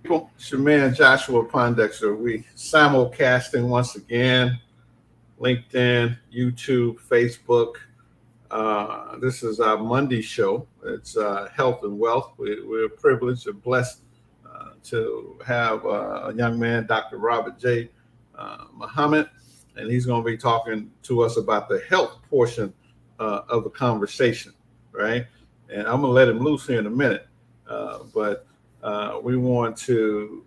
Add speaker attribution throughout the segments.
Speaker 1: People, it's your man Joshua Pondexter. We simulcasting once again, LinkedIn, YouTube, Facebook. This is our Monday show. It's health and wealth. We're privileged and blessed to have a young man, Dr. Robert J. Muhammad, and he's going to be talking to us about the health portion of the conversation, right? And I'm going to let him loose here in a minute, but we want to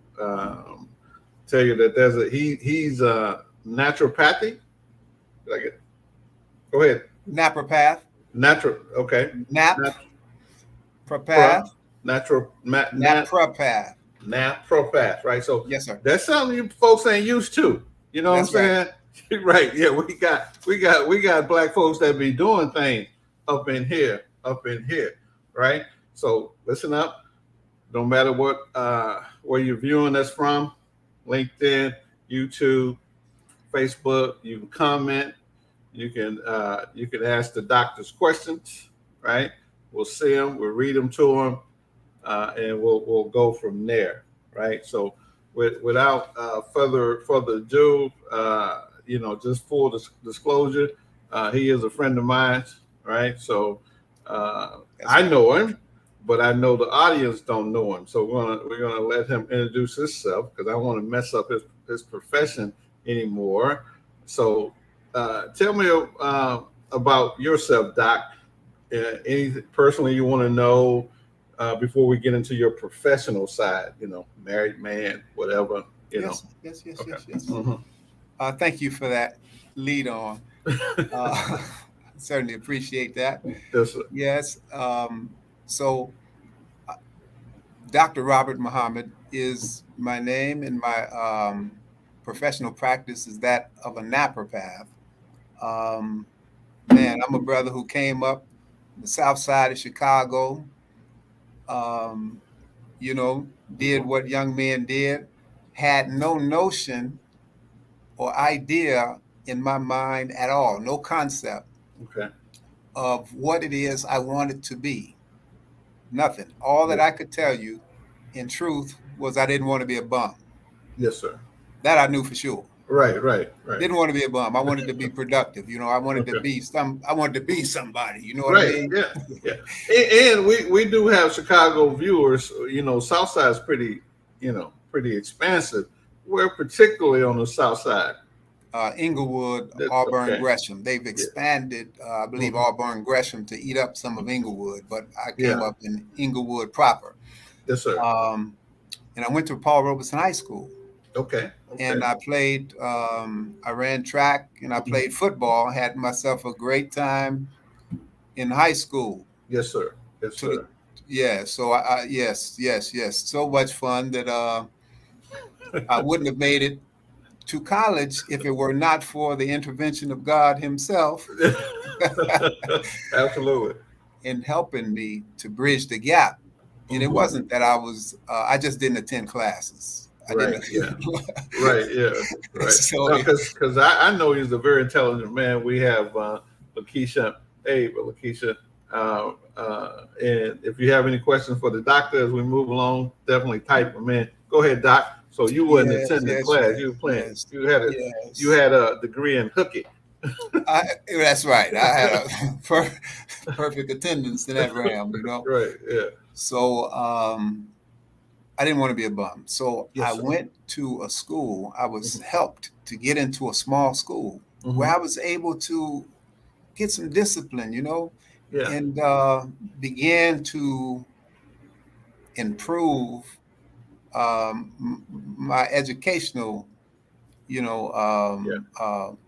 Speaker 1: tell you that he's Naprapathic. Like, go ahead.
Speaker 2: Naprapath.
Speaker 1: Okay.
Speaker 2: Naprapath.
Speaker 1: Naprapath. Naprapath, right? So
Speaker 2: yes, sir.
Speaker 1: That's something you folks ain't used to. You know what I'm saying? Right. Yeah, we got black folks that be doing things up in here, right? So listen up. No matter what where you're viewing us from, LinkedIn, YouTube, Facebook, you can comment. You can ask the doctors questions, right? We'll see them, we'll read them to them, and we'll go from there, right? So without further ado, just full disclosure, he is a friend of mine, right? So I know him, but I know the audience don't know him. So we're gonna let him introduce himself because I don't want to mess up his profession anymore. So tell me about yourself, Doc. Anything personally you want to know before we get into your professional side? Married man, whatever.
Speaker 2: Yes. Mm-hmm. Thank you for that lead on. Certainly appreciate that.
Speaker 1: Yes, sir.
Speaker 2: Yes. So, Dr. Robert Muhammad is my name, and my professional practice is that of a naprapath. Man, I'm a brother who came up the south side of Chicago, did what young men did, had no notion or idea in my mind at all, no concept of what it is I wanted to be. Nothing. All that I could tell you, in truth, was I didn't want to be a bum.
Speaker 1: Yes, sir.
Speaker 2: That I knew for sure.
Speaker 1: Right.
Speaker 2: Didn't want to be a bum. I wanted to be productive. I wanted to be I wanted to be somebody. You know what I mean?
Speaker 1: Yeah. And we do have Chicago viewers. South Side is pretty expansive. We're particularly on the South Side.
Speaker 2: Inglewood, Auburn, Gresham. They've expanded, I believe, Auburn, Gresham to eat up some of Inglewood, but I came up in Inglewood proper.
Speaker 1: Yes, sir.
Speaker 2: And I went to Paul Robeson High School.
Speaker 1: Okay.
Speaker 2: And I played, I ran track and I played football. I had myself a great time in high school.
Speaker 1: Yes, sir. Yes, sir.
Speaker 2: So yes. So much fun that I wouldn't have made it to college if it were not for the intervention of God himself.
Speaker 1: Absolutely.
Speaker 2: In helping me to bridge the gap. And it wasn't that I just didn't attend classes.
Speaker 1: Right. So because I know he's a very intelligent man. We have Lakeisha. Hey, Lakeisha. And if you have any questions for the doctor as we move along, definitely type them in. Go ahead, Doc. So you wasn't attending class. You were playing. Yes, you had a degree in hooky.
Speaker 2: That's right. I had a perfect attendance in that realm.
Speaker 1: Right. Yeah.
Speaker 2: So I didn't want to be a bum. So I went to a school. I was helped to get into a small school where I was able to get some discipline, and began to improve my educational,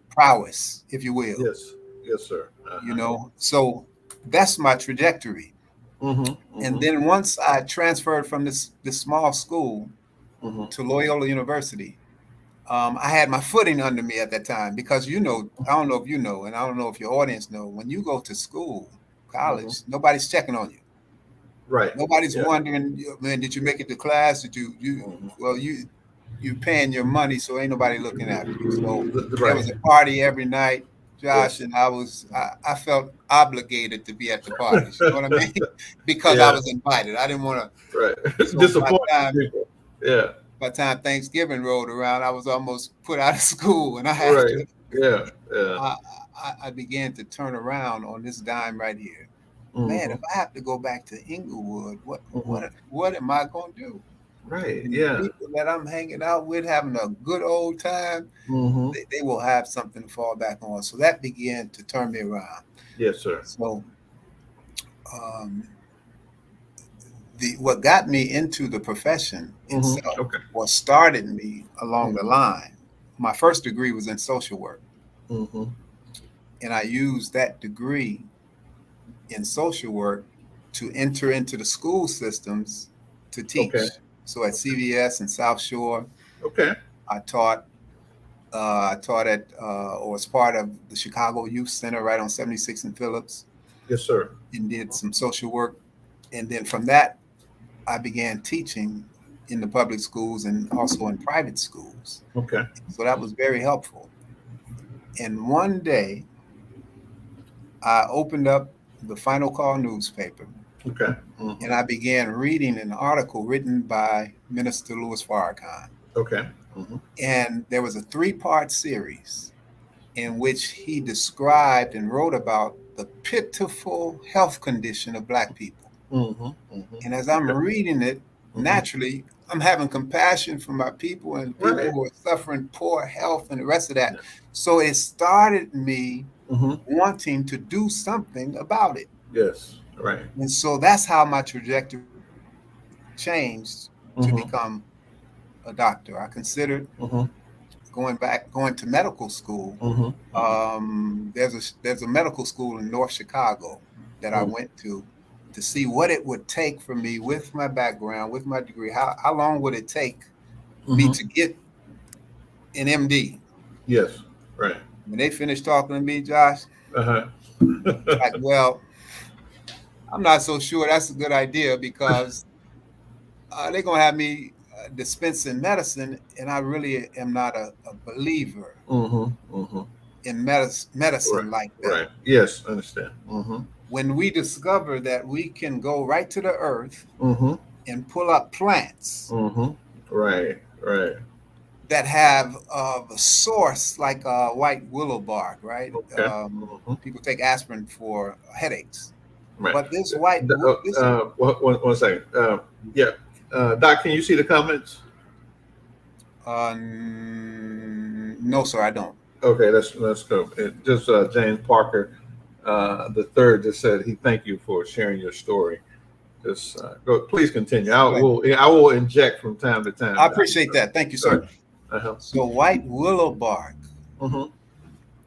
Speaker 2: prowess, if you will.
Speaker 1: Yes, sir.
Speaker 2: So that's my trajectory. And then once I transferred from this small school to Loyola University, I had my footing under me at that time because, I don't know if you know, and I don't know if your audience know, when you go to school, college, nobody's checking on you.
Speaker 1: Right.
Speaker 2: Nobody's wondering, man, did you make it to class? Did well, you're paying your money, so ain't nobody looking at you. So there was a party every night, Josh, and I felt obligated to be at the parties. You know what I mean? Because I was invited. I didn't want to
Speaker 1: disappoint people. Yeah.
Speaker 2: By the time Thanksgiving rolled around, I was almost put out of school, and I had
Speaker 1: Right.
Speaker 2: to.
Speaker 1: Yeah. Yeah.
Speaker 2: I began to turn around on this dime right here. Man,
Speaker 1: Mm-hmm.
Speaker 2: if I have to go back to Inglewood,
Speaker 1: Mm-hmm.
Speaker 2: what am I going to do?
Speaker 1: Right.
Speaker 2: And the
Speaker 1: Yeah.
Speaker 2: people that I'm hanging out with, having a good old time,
Speaker 1: Mm-hmm.
Speaker 2: they will have something to fall back on. So that began to turn me around.
Speaker 1: Yes, sir.
Speaker 2: So um, the what got me into the profession
Speaker 1: Mm-hmm.
Speaker 2: itself,
Speaker 1: Okay.
Speaker 2: what started me along the
Speaker 1: Mm-hmm.
Speaker 2: line, my first degree was in social work,
Speaker 1: Mm-hmm.
Speaker 2: and I used that degree in social work to enter into the school systems to
Speaker 1: Okay.
Speaker 2: teach. So at CVS and South Shore,
Speaker 1: Okay.
Speaker 2: I taught. I taught at or was part of the Chicago Youth Center right on 76 and Phillips,
Speaker 1: Yes, sir.
Speaker 2: and did some social work. And then from that, I began teaching in the public schools and also in private schools.
Speaker 1: Okay.
Speaker 2: So that was very helpful. And one day, I opened up the Final Call newspaper
Speaker 1: Okay. Mm-hmm.
Speaker 2: and I began reading an article written by Minister Louis Farrakhan.
Speaker 1: Okay. Mm-hmm.
Speaker 2: And there was a 3-part series in which he described and wrote about the pitiful health condition of Black people.
Speaker 1: Mm-hmm. Mm-hmm.
Speaker 2: And as I'm
Speaker 1: Okay.
Speaker 2: reading it,
Speaker 1: Mm-hmm.
Speaker 2: naturally, I'm having compassion for my people and people
Speaker 1: Right.
Speaker 2: who are suffering poor health and the rest of that.
Speaker 1: Yeah.
Speaker 2: So it started me
Speaker 1: Mm-hmm.
Speaker 2: wanting to do something about it.
Speaker 1: Yes. Right.
Speaker 2: And so that's how my trajectory changed to
Speaker 1: Mm-hmm.
Speaker 2: become a doctor. I considered
Speaker 1: Mm-hmm.
Speaker 2: going to medical school.
Speaker 1: Mm-hmm. Mm-hmm.
Speaker 2: There's a medical school in North Chicago that I went to see what it would take for me with my background, with my degree. How long would it take me
Speaker 1: Mm-hmm.
Speaker 2: to get an MD?
Speaker 1: Yes. Right.
Speaker 2: When they finished talking to me, Josh,
Speaker 1: Uh-huh.
Speaker 2: like, well, I'm not so sure that's a good idea because they're gonna have me dispensing medicine, and I really am not a believer
Speaker 1: Mm-hmm. Mm-hmm.
Speaker 2: in
Speaker 1: Right.
Speaker 2: medicine like that.
Speaker 1: Right. Yes. Understand. Mm-hmm.
Speaker 2: When we discover that we can go right to the earth
Speaker 1: Mm-hmm.
Speaker 2: and pull up plants
Speaker 1: Mm-hmm. Right. Right.
Speaker 2: that have a source like white willow bark, right?
Speaker 1: Okay. Mm-hmm.
Speaker 2: People take aspirin for headaches,
Speaker 1: Right.
Speaker 2: but this
Speaker 1: One second. Yeah. Doc, can you see the comments?
Speaker 2: no, sir, I don't.
Speaker 1: Okay, let's go. Just James Parker, the third, just said he thank you for sharing your story. Just go. Please continue. I will inject from time to time.
Speaker 2: I appreciate that. Thank you, sir.
Speaker 1: Uh-huh.
Speaker 2: So white willow bark,
Speaker 1: Mm-hmm.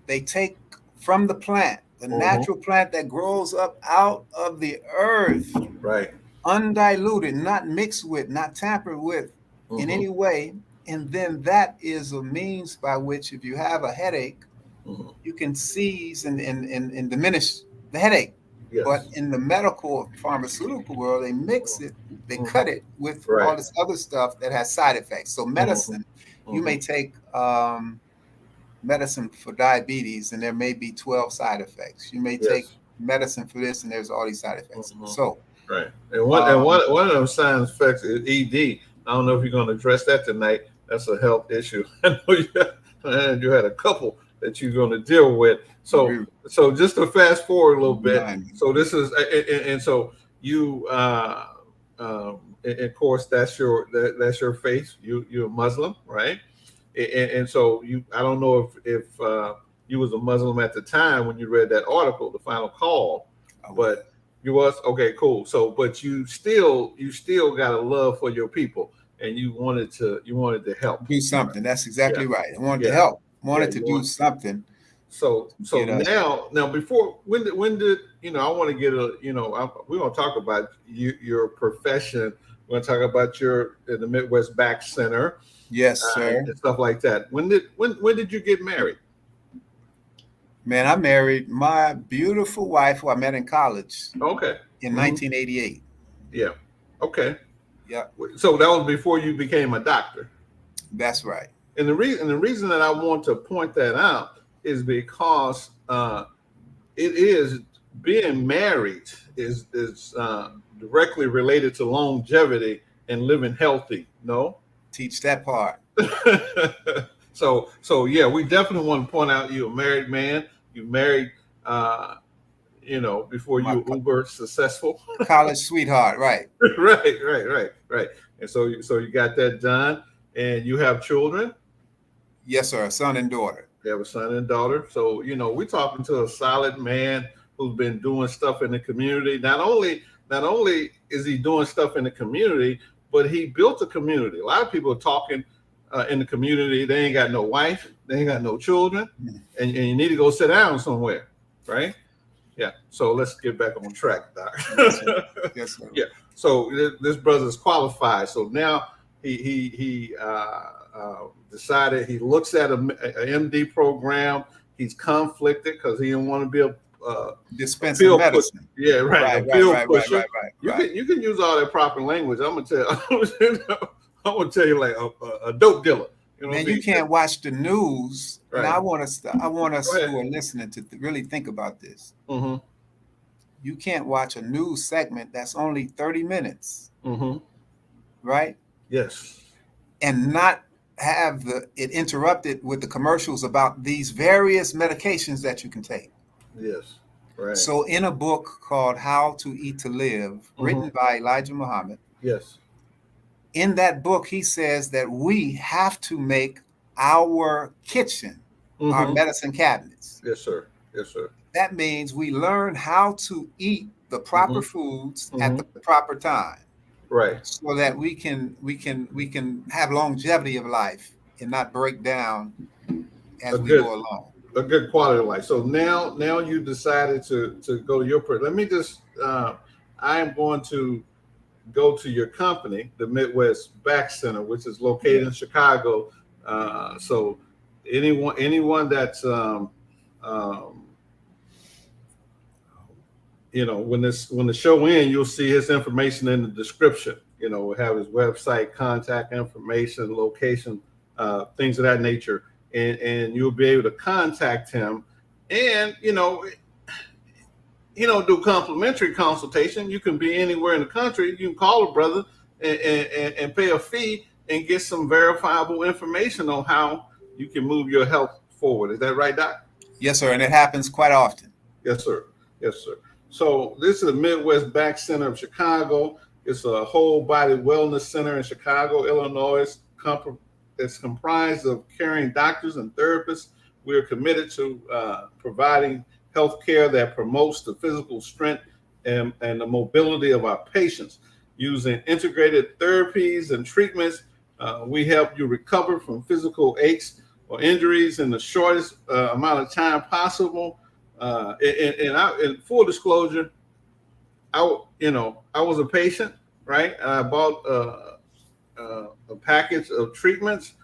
Speaker 2: they take from the plant, the natural plant that grows up out of the earth,
Speaker 1: Right.
Speaker 2: undiluted, not mixed with, not tampered with in any way. And then that is a means by which, if you have a headache, you can seize and diminish the headache.
Speaker 1: Yes.
Speaker 2: But in the medical pharmaceutical world, they mix it, they cut it with
Speaker 1: Right.
Speaker 2: all this other stuff that has side effects. So medicine, you may take medicine for diabetes, and there may be 12 side effects. You may take medicine for this, and there's all these side effects. So
Speaker 1: right. And one of those side effects is ED. I don't know if you're going to address that tonight. That's a health issue. I know you had a couple that you're going to deal with. So just to fast forward a little bit. So this is and so you and of course that's your faith. You're a Muslim, right? And so I don't know if you was a Muslim at the time when you read that article, The Final Call, but you was okay, cool. So, but you still got a love for your people, and you wanted to help
Speaker 2: do something. That's exactly right. I wanted to help. Wanted to do something.
Speaker 1: So now before when did I want to get we're going to talk about your profession. We're going to talk about in the Midwest Back Center.
Speaker 2: Yes, sir.
Speaker 1: And stuff like that. When did you get married?
Speaker 2: Man, I married my beautiful wife who I met in college.
Speaker 1: Okay.
Speaker 2: In 1988.
Speaker 1: Yeah. Okay.
Speaker 2: Yeah.
Speaker 1: So that was before you became a doctor.
Speaker 2: That's right.
Speaker 1: And the reason that I want to point that out is because it is being married is directly related to longevity and living healthy. No.
Speaker 2: Teach that part.
Speaker 1: So yeah, we definitely want to point out you're a married man. You married, before
Speaker 2: My
Speaker 1: you uber successful.
Speaker 2: college sweetheart, right?
Speaker 1: Right. And so you got that done, and you have children.
Speaker 2: Yes, sir. A son and daughter.
Speaker 1: You have a son and daughter. So we're talking to a solid man who's been doing stuff in the community. Not only is he doing stuff in the community, but he built a community. A lot of people are talking in the community. They ain't got no wife. They ain't got no children, and you need to go sit down somewhere, right? Yeah. So let's get back on track, Doc.
Speaker 2: Yes, sir. Yes, sir.
Speaker 1: Yeah. So this brother's qualified. So now he decided he looks at a MD program. He's conflicted because he didn't want to be a
Speaker 2: dispensing medicine.
Speaker 1: Yeah, right.
Speaker 2: Right.
Speaker 1: You can use all that proper language. I'm gonna tell you like a dope dealer.
Speaker 2: Man, you can't watch the news.
Speaker 1: Right.
Speaker 2: Now I want us who are listening to really think about this.
Speaker 1: Mm-hmm.
Speaker 2: You can't watch a news segment that's only 30 minutes, right?
Speaker 1: Yes.
Speaker 2: And not have it interrupted with the commercials about these various medications that you can take.
Speaker 1: Yes. Right.
Speaker 2: So in a book called How to Eat to Live, written by Elijah Muhammad,
Speaker 1: yes,
Speaker 2: in that book, he says that we have to make our kitchen, our medicine cabinets.
Speaker 1: Yes, sir. Yes, sir.
Speaker 2: That means we learn how to eat the proper foods at the proper time.
Speaker 1: Right.
Speaker 2: So that we can have longevity of life and not break down as we go along.
Speaker 1: A good quality of life. So now you decided to go to your let me just I am going to go to your company, the Midwest Back Center, which is located in Chicago. So anyone that's when the show ends, you'll see his information in the description. We'll have his website, contact information, location, things of that nature, and you'll be able to contact him, and do complimentary consultation. You can be anywhere in the country. You can call a brother and pay a fee and get some verifiable information on how you can move your health forward. Is that right, Doc?
Speaker 2: Yes, sir, and it happens quite often.
Speaker 1: Yes, sir. So this is the Midwest Back Center of Chicago. It's a whole body wellness center in Chicago, Illinois. It's comprised of caring doctors and therapists. We are committed to providing health care that promotes the physical strength and the mobility of our patients. Using integrated therapies and treatments, we help you recover from physical aches or injuries in the shortest amount of time possible. In full disclosure, I was a patient, right? And I bought a package of treatments.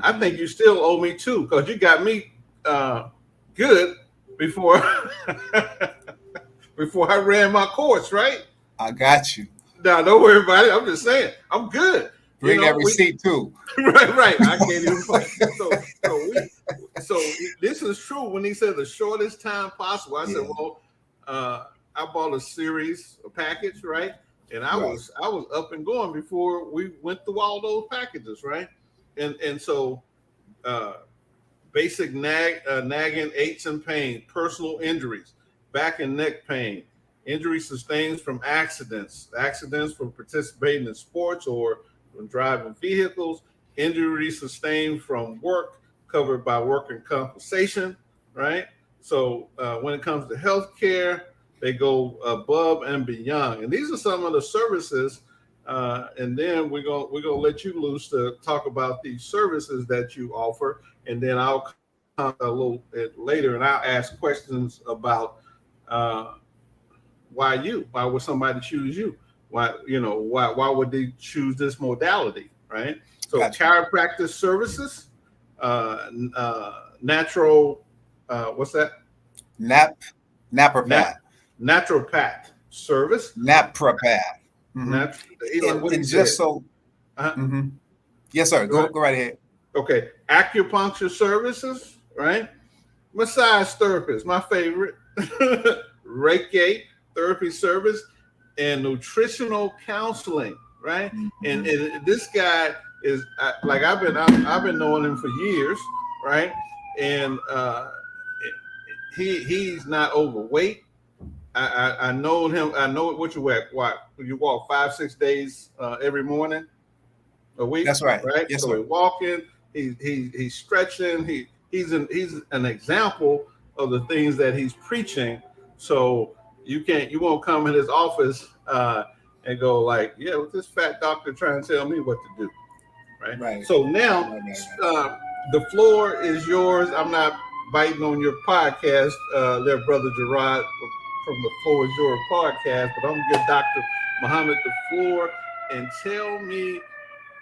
Speaker 1: I think you still owe me two because you got me good before I ran my course, right?
Speaker 2: I got you.
Speaker 1: Now, don't worry about it. I'm just saying, I'm good.
Speaker 2: Bring that receipt too.
Speaker 1: Right. I can't even find it. So this is true. When he said the shortest time possible, I said, well, I bought a package, right? And I was up and going before we went through all those packages, right? And so basic nagging aches and pain, personal injuries, back and neck pain, injury sustained from accidents from participating in sports or from driving vehicles, injury sustained from work covered by workers' compensation, right? So when it comes to healthcare, they go above and beyond. And these are some of the services. And then we're gonna let you loose to talk about these services that you offer. And then I'll come a little bit later and I'll ask questions about why would somebody choose you? Why would they choose this modality, right? So gotcha. Chiropractic services, natural, what's that?
Speaker 2: Naprapath.
Speaker 1: Naprapath service.
Speaker 2: Naprapath. Yes, sir. Go right ahead.
Speaker 1: Okay. Acupuncture services, right? Massage therapist, my favorite. Reiki therapy service and nutritional counseling, right? And this guy like I've been knowing him for years, right? And he's not overweight. I know him. I know what you walk. What you walk 5 6 days every morning a week,
Speaker 2: That's right.
Speaker 1: right?
Speaker 2: Yes,
Speaker 1: So
Speaker 2: sir.
Speaker 1: he's walking. He's stretching. He's an example of the things that he's preaching. So you won't come in his office and go like, yeah, with this fat doctor trying to tell me what to do, right?
Speaker 2: Right.
Speaker 1: So now
Speaker 2: Right.
Speaker 1: the floor is yours. I'm not biting on your podcast, there, brother Gerard, from the Floor is Yours podcast, but I'm gonna give Dr. Muhammad the floor and tell me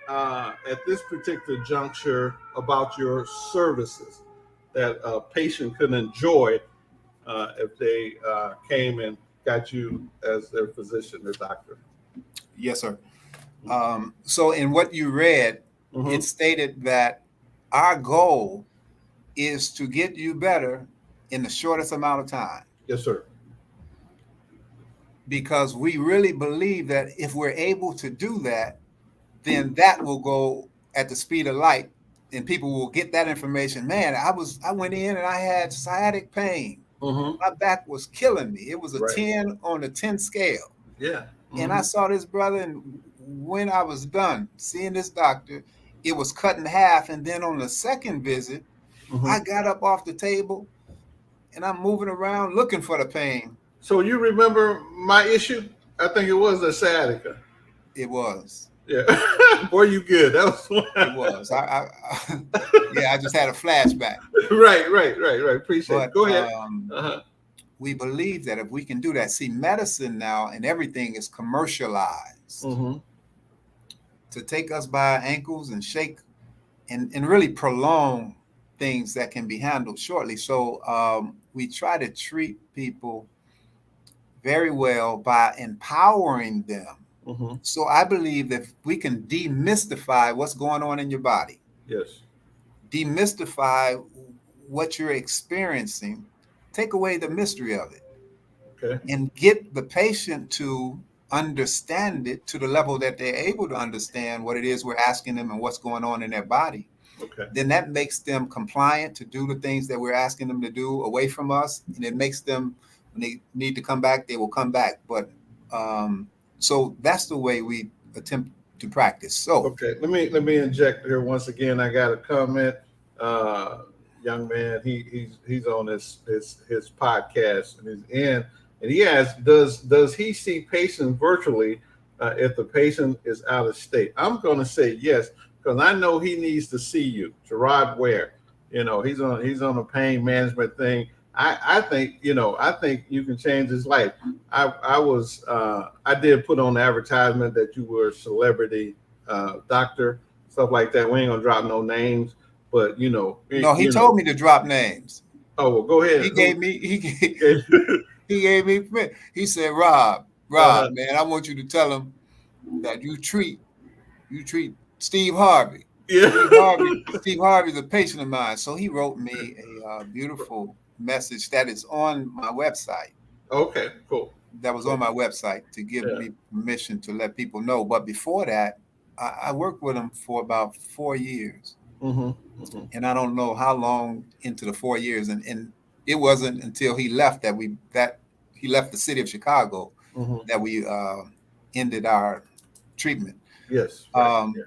Speaker 1: at this particular juncture about your services that a patient could enjoy if they came and got you as their physician, their doctor.
Speaker 2: Yes, sir. So in what you read, it stated that our goal is to get you better in the shortest amount of time.
Speaker 1: Yes, sir.
Speaker 2: Because we really believe that if we're able to do that, then that will go at the speed of light and people will get that information. Man, I went in and I had sciatic pain. My back was killing me. It was a 10 on a 10 scale.
Speaker 1: Yeah.
Speaker 2: And I saw this brother, and when I was done seeing this doctor, it was cut in half. And then on the second visit, I got up off the table and I'm moving around looking for the pain.
Speaker 1: So you remember my issue? I think it was a sciatica.
Speaker 2: It was.
Speaker 1: Yeah. Boy, you good. That was one.
Speaker 2: It was. I just had a flashback.
Speaker 1: Right. Appreciate it. Go ahead.
Speaker 2: We believe that if we can do that, see, medicine now and everything is commercialized to take us by ankles and shake and really prolong things that can be handled shortly. So we try to treat people very well by empowering them. So I believe that if we can demystify what's going on in your body, demystify what you're experiencing, take away the mystery of it, and get the patient to understand it to the level that they're able to understand what it is we're asking them and what's going on in their body. Then that makes them compliant to do the things that we're asking them to do away from us, and it makes them, when they need to come back, they will come back. But so that's the way we attempt to practice. So
Speaker 1: let me inject here once again. I got a comment. Young man, he's on his podcast and he's in, and he asked, does he see patients virtually if the patient is out of state? I'm going to say yes, because I know he needs to see you, Gerard Ware. You know, he's on a pain management thing. I think you can change his life. I did put on the advertisement that you were a celebrity doctor, stuff like that. We ain't gonna drop no names, but
Speaker 2: no, he told me to drop names.
Speaker 1: Oh, well, go ahead.
Speaker 2: He gave me he said, Rob, man, I want you to tell him that you treat Steve Harvey.
Speaker 1: Yeah.
Speaker 2: Steve Harvey's a patient of mine. So he wrote me a beautiful message that is on my website.
Speaker 1: Okay, cool.
Speaker 2: That was on my website to give me permission to let people know. But before that, I worked with him for about 4 years. And I don't know how long into the 4 years. And it wasn't until he left that he left the city of Chicago that we ended our treatment.
Speaker 1: Yes.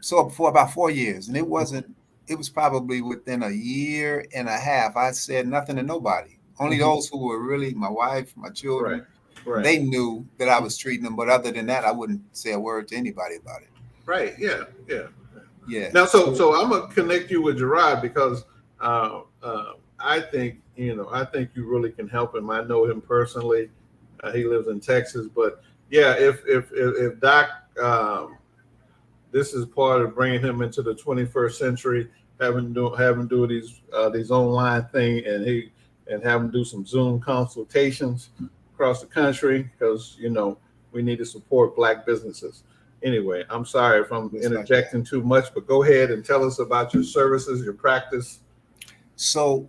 Speaker 2: So for about 4 years, and it was probably within a year and a half. I said nothing to nobody. Only those who were really my wife, my children. They knew that I was treating them, but other than that, I wouldn't say a word to anybody about it.
Speaker 1: Right. Yeah. Now, so I'm gonna connect you with Gerard because I think you really can help him. I know him personally. He lives in Texas, but yeah, if Doc, this is part of bringing him into the 21st century, having do these online thing, and have him do some Zoom consultations across the country, because we need to support Black businesses. Anyway, I'm sorry if I'm interjecting too much, but go ahead and tell us about your services, your practice. So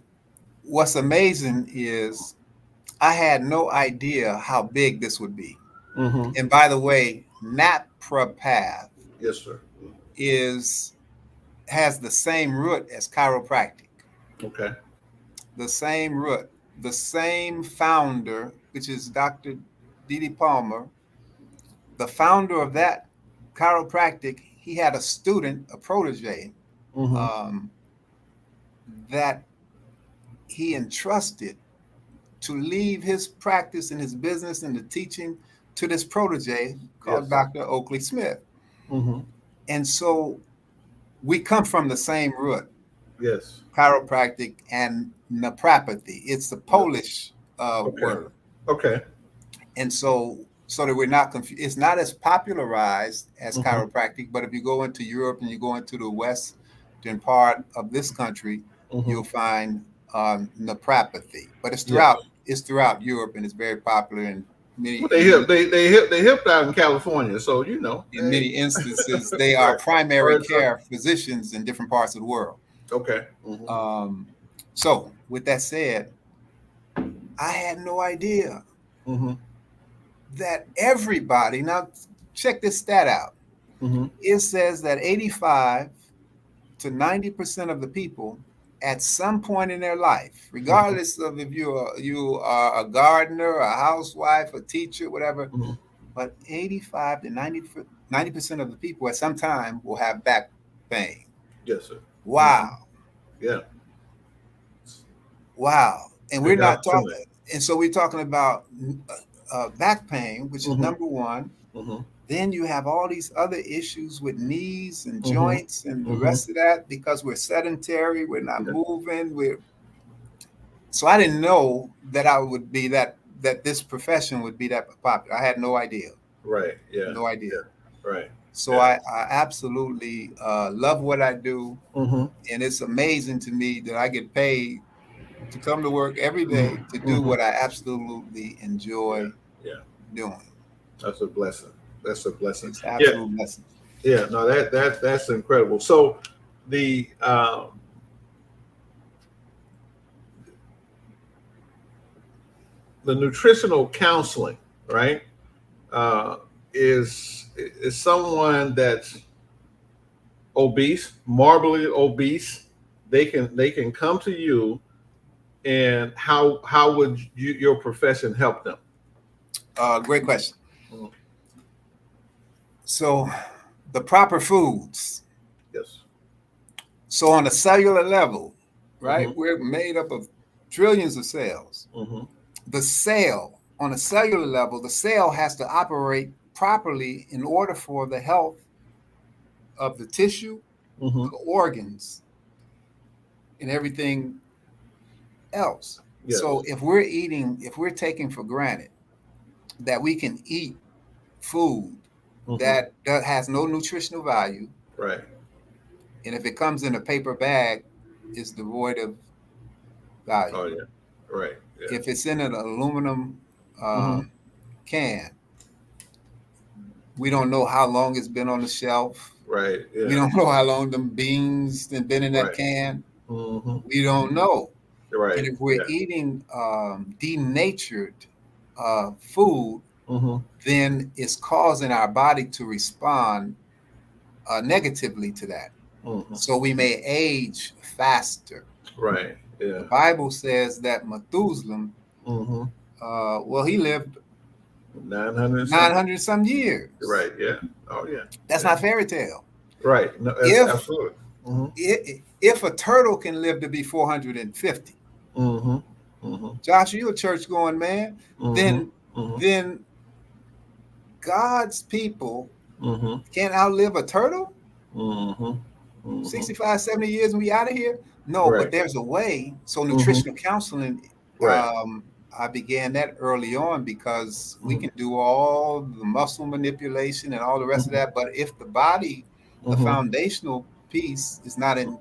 Speaker 2: what's amazing is I had no idea how big this would be. And by the way, Naprapathic
Speaker 1: yes, sir,
Speaker 2: is has the same root as chiropractic.
Speaker 1: Okay.
Speaker 2: The same root, the same founder, which is Dr. D.D. Palmer, the founder of that chiropractic. He had a student, a protege, um, that he entrusted to leave his practice and his business and the teaching to this protege called
Speaker 1: Yes.
Speaker 2: Dr. Oakley Smith. And so we come from the same root.
Speaker 1: Yes.
Speaker 2: Chiropractic and naprapathy. It's the Polish word.
Speaker 1: Okay.
Speaker 2: And so that we're not confused, it's not as popularized as chiropractic, but if you go into Europe and you go into the western part of this country, you'll find naprapathy. But it's throughout Europe, and it's very popular in many.
Speaker 1: Well, they hipped out in California, so
Speaker 2: in many instances they are primary care physicians in different parts of the world.
Speaker 1: Okay.
Speaker 2: So with that said, I had no idea that everybody, now check this stat out. It says that 85 to 90% of the people at some point in their life, regardless of if you are a gardener, a housewife, a teacher, whatever, but 85 to 90% of the people at some time will have back pain.
Speaker 1: Yes, sir.
Speaker 2: Wow.
Speaker 1: Yeah.
Speaker 2: Wow. And we're not talking, and so we're talking about back pain, which is number one. Then you have all these other issues with knees and joints and the rest of that, because we're sedentary, we're not moving. So I didn't know that I would be that this profession would be that popular. I had no idea.
Speaker 1: Right. Yeah.
Speaker 2: No idea.
Speaker 1: Yeah. Right.
Speaker 2: So I absolutely love what I do, and it's amazing to me that I get paid to come to work every day to do what I absolutely enjoy doing.
Speaker 1: That's a blessing. That's a blessing.
Speaker 2: It's absolute blessing.
Speaker 1: Yeah. No, that's incredible. So the nutritional counseling, right, is someone that's obese, morbidly obese. They can come to you, and how would your profession help them?
Speaker 2: Great question. So the proper foods.
Speaker 1: Yes.
Speaker 2: So on a cellular level, right, we're made up of trillions of cells. The cell, on a cellular level, the cell has to operate properly in order for the health of the tissue, the organs, and everything else. Yes. So if we're taking for granted that we can eat food that has no nutritional value,
Speaker 1: right,
Speaker 2: and if it comes in a paper bag, it's devoid of value.
Speaker 1: Oh yeah, right. Yeah.
Speaker 2: If it's in an aluminum can, we don't know how long it's been on the shelf.
Speaker 1: Right. Yeah.
Speaker 2: We don't know how long them beans have been in that can. We don't know.
Speaker 1: Right.
Speaker 2: And if we're eating denatured food, then it's causing our body to respond negatively to that. So we may age faster.
Speaker 1: Right. Yeah.
Speaker 2: The Bible says that Methuselah, well, he lived 900 some years.
Speaker 1: Right. Yeah. Oh yeah.
Speaker 2: That's not fairy tale.
Speaker 1: Right. No, absolutely.
Speaker 2: If a turtle can live to be 450, Josh, you're a church going man, then God's people can't outlive a turtle. 65, 70 years and we out of here? No, but there's a way. So nutritional counseling, I began that early on because we can do all the muscle manipulation and all the rest of that. But if the body, the foundational piece is not in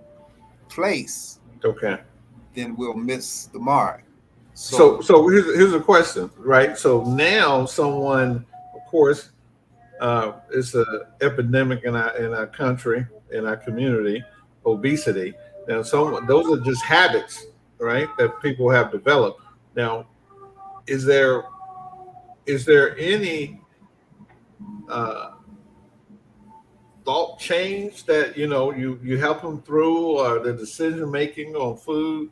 Speaker 2: place, then we'll miss the mark.
Speaker 1: So here's a question, right? So now someone, of course, it's an epidemic in our country, in our community, obesity. Now, those are just habits, right, that people have developed. Now, is there any thought change that you help them through, or the decision making on food?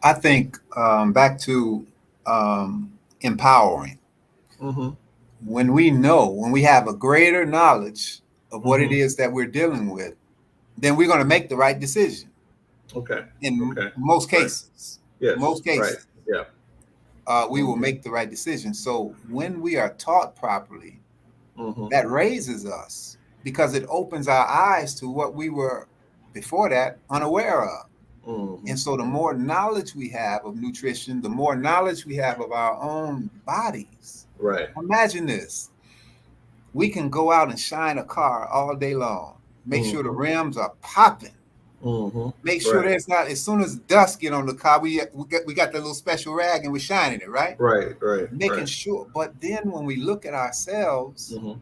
Speaker 2: I think back to empowering.
Speaker 1: Mm-hmm.
Speaker 2: When we have a greater knowledge of what it
Speaker 1: Mm-hmm.
Speaker 2: is that we're dealing with, then we're going to make the right decision.
Speaker 1: Okay.
Speaker 2: In
Speaker 1: Okay.
Speaker 2: most
Speaker 1: Right.
Speaker 2: cases,
Speaker 1: Yes. Right. Yeah.
Speaker 2: we will
Speaker 1: Mm-hmm.
Speaker 2: make the right decision. So when we are taught properly,
Speaker 1: Mm-hmm.
Speaker 2: that raises us because it opens our eyes to what we were before that unaware of.
Speaker 1: Mm-hmm.
Speaker 2: And so the more knowledge we have of nutrition, the more knowledge we have of our own bodies.
Speaker 1: Right.
Speaker 2: Imagine this. We can go out and shine a car all day long. Make sure the
Speaker 1: Mm-hmm.
Speaker 2: rims are popping.
Speaker 1: Mm-hmm.
Speaker 2: Make sure
Speaker 1: Right.
Speaker 2: there's not, as soon as dust get on the car, we got that little special rag and we're shining it, right?
Speaker 1: Right. Right.
Speaker 2: Making
Speaker 1: Right.
Speaker 2: sure. But then when we look at ourselves,
Speaker 1: Mm-hmm.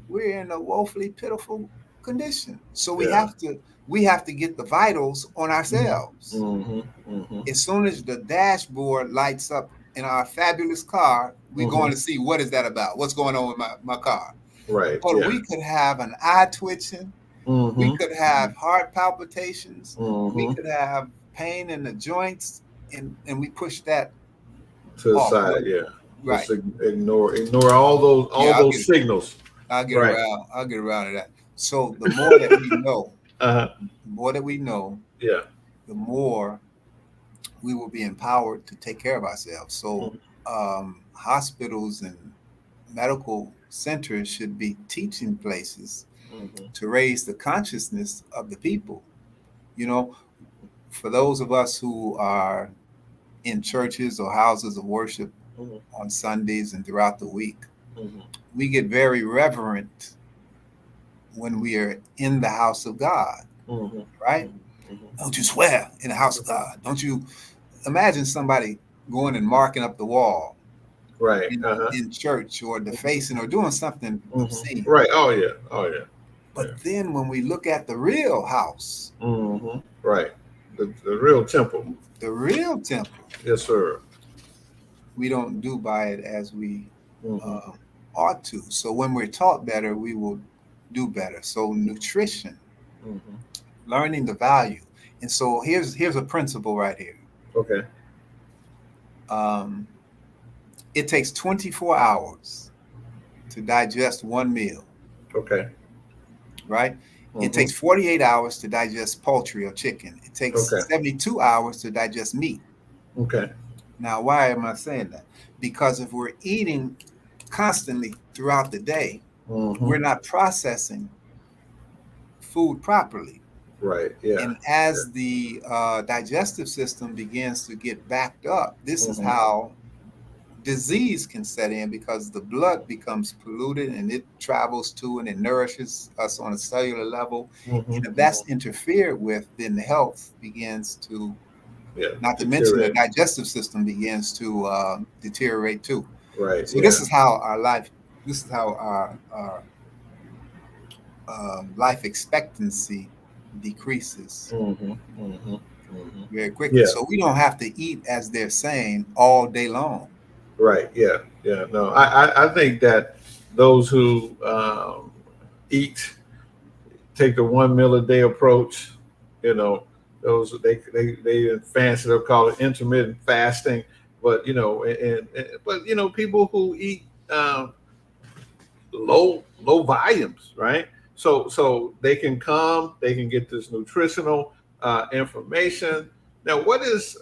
Speaker 2: we're in a woefully pitiful condition. So
Speaker 1: Yeah.
Speaker 2: we have to get the vitals on ourselves.
Speaker 1: Mm-hmm. Mm-hmm.
Speaker 2: As soon as the dashboard lights up in our fabulous car, we're
Speaker 1: Mm-hmm.
Speaker 2: going to see what is that about? What's going on with my car?
Speaker 1: Right.
Speaker 2: But
Speaker 1: Yeah.
Speaker 2: we could have an eye twitching. We
Speaker 1: Mm-hmm.
Speaker 2: could have heart palpitations. We
Speaker 1: Mm-hmm.
Speaker 2: could have pain in the joints, and we push that
Speaker 1: To the
Speaker 2: off.
Speaker 1: side. Yeah.
Speaker 2: Right.
Speaker 1: Just ignore all those
Speaker 2: Yeah,
Speaker 1: signals.
Speaker 2: I'll get
Speaker 1: Right.
Speaker 2: around. I'll get around to that. So the more that we know,
Speaker 1: Uh-huh.
Speaker 2: the more that we know,
Speaker 1: Yeah.
Speaker 2: the more we will be empowered to take care of ourselves. So hospitals and medical centers should be teaching places
Speaker 1: Mm-hmm.
Speaker 2: to raise the consciousness of the people. You know, for those of us who are in churches or houses of worship
Speaker 1: Mm-hmm.
Speaker 2: on Sundays and throughout the week,
Speaker 1: Mm-hmm.
Speaker 2: we get very reverent when we are in the house of God,
Speaker 1: Mm-hmm.
Speaker 2: right?
Speaker 1: Mm-hmm.
Speaker 2: Don't you swear in the house of God. Don't you imagine somebody going and marking up the wall
Speaker 1: Right. Uh-huh.
Speaker 2: in church or defacing or doing something
Speaker 1: Mm-hmm.
Speaker 2: obscene.
Speaker 1: Right. Oh yeah. Oh yeah.
Speaker 2: But
Speaker 1: Yeah.
Speaker 2: then when we look at the real house,
Speaker 1: Mm-hmm. Right. The real temple.
Speaker 2: the real temple,
Speaker 1: Yes, sir.
Speaker 2: we don't do by it as we
Speaker 1: Mm-hmm.
Speaker 2: ought to. So when we're taught better, we will do better. So nutrition,
Speaker 1: Mm-hmm.
Speaker 2: learning the value. And so here's a principle right here.
Speaker 1: Okay.
Speaker 2: Um, it takes 24 hours to digest one meal,
Speaker 1: Okay.
Speaker 2: right?
Speaker 1: Mm-hmm.
Speaker 2: It takes 48 hours to digest poultry or chicken. It takes
Speaker 1: Okay.
Speaker 2: 72 hours to digest meat.
Speaker 1: Okay.
Speaker 2: Now, why am I saying that? Because if we're eating constantly throughout the day,
Speaker 1: Mm-hmm.
Speaker 2: we're not processing food properly.
Speaker 1: Right. Yeah.
Speaker 2: And as the digestive system begins to get backed up, this is
Speaker 1: Mm-hmm.
Speaker 2: how disease can set in, because the blood becomes polluted and it travels to and it nourishes us on a cellular level.
Speaker 1: Mm-hmm.
Speaker 2: And if that's interfered with, then the health begins to,
Speaker 1: Yeah.
Speaker 2: not to mention the digestive system begins to deteriorate too.
Speaker 1: Right.
Speaker 2: So
Speaker 1: Yeah.
Speaker 2: this is how our life expectancy decreases
Speaker 1: Mm-hmm. Mm-hmm. Mm-hmm.
Speaker 2: very quickly.
Speaker 1: Yeah.
Speaker 2: So we don't have to eat, as they're saying, all day long.
Speaker 1: Right. Yeah. Yeah. No, I think that those who take the 1 meal a day approach, those they fancy, they'll call it intermittent fasting, but people who eat low volumes, right? So they can come, they can get this nutritional information. Now, what's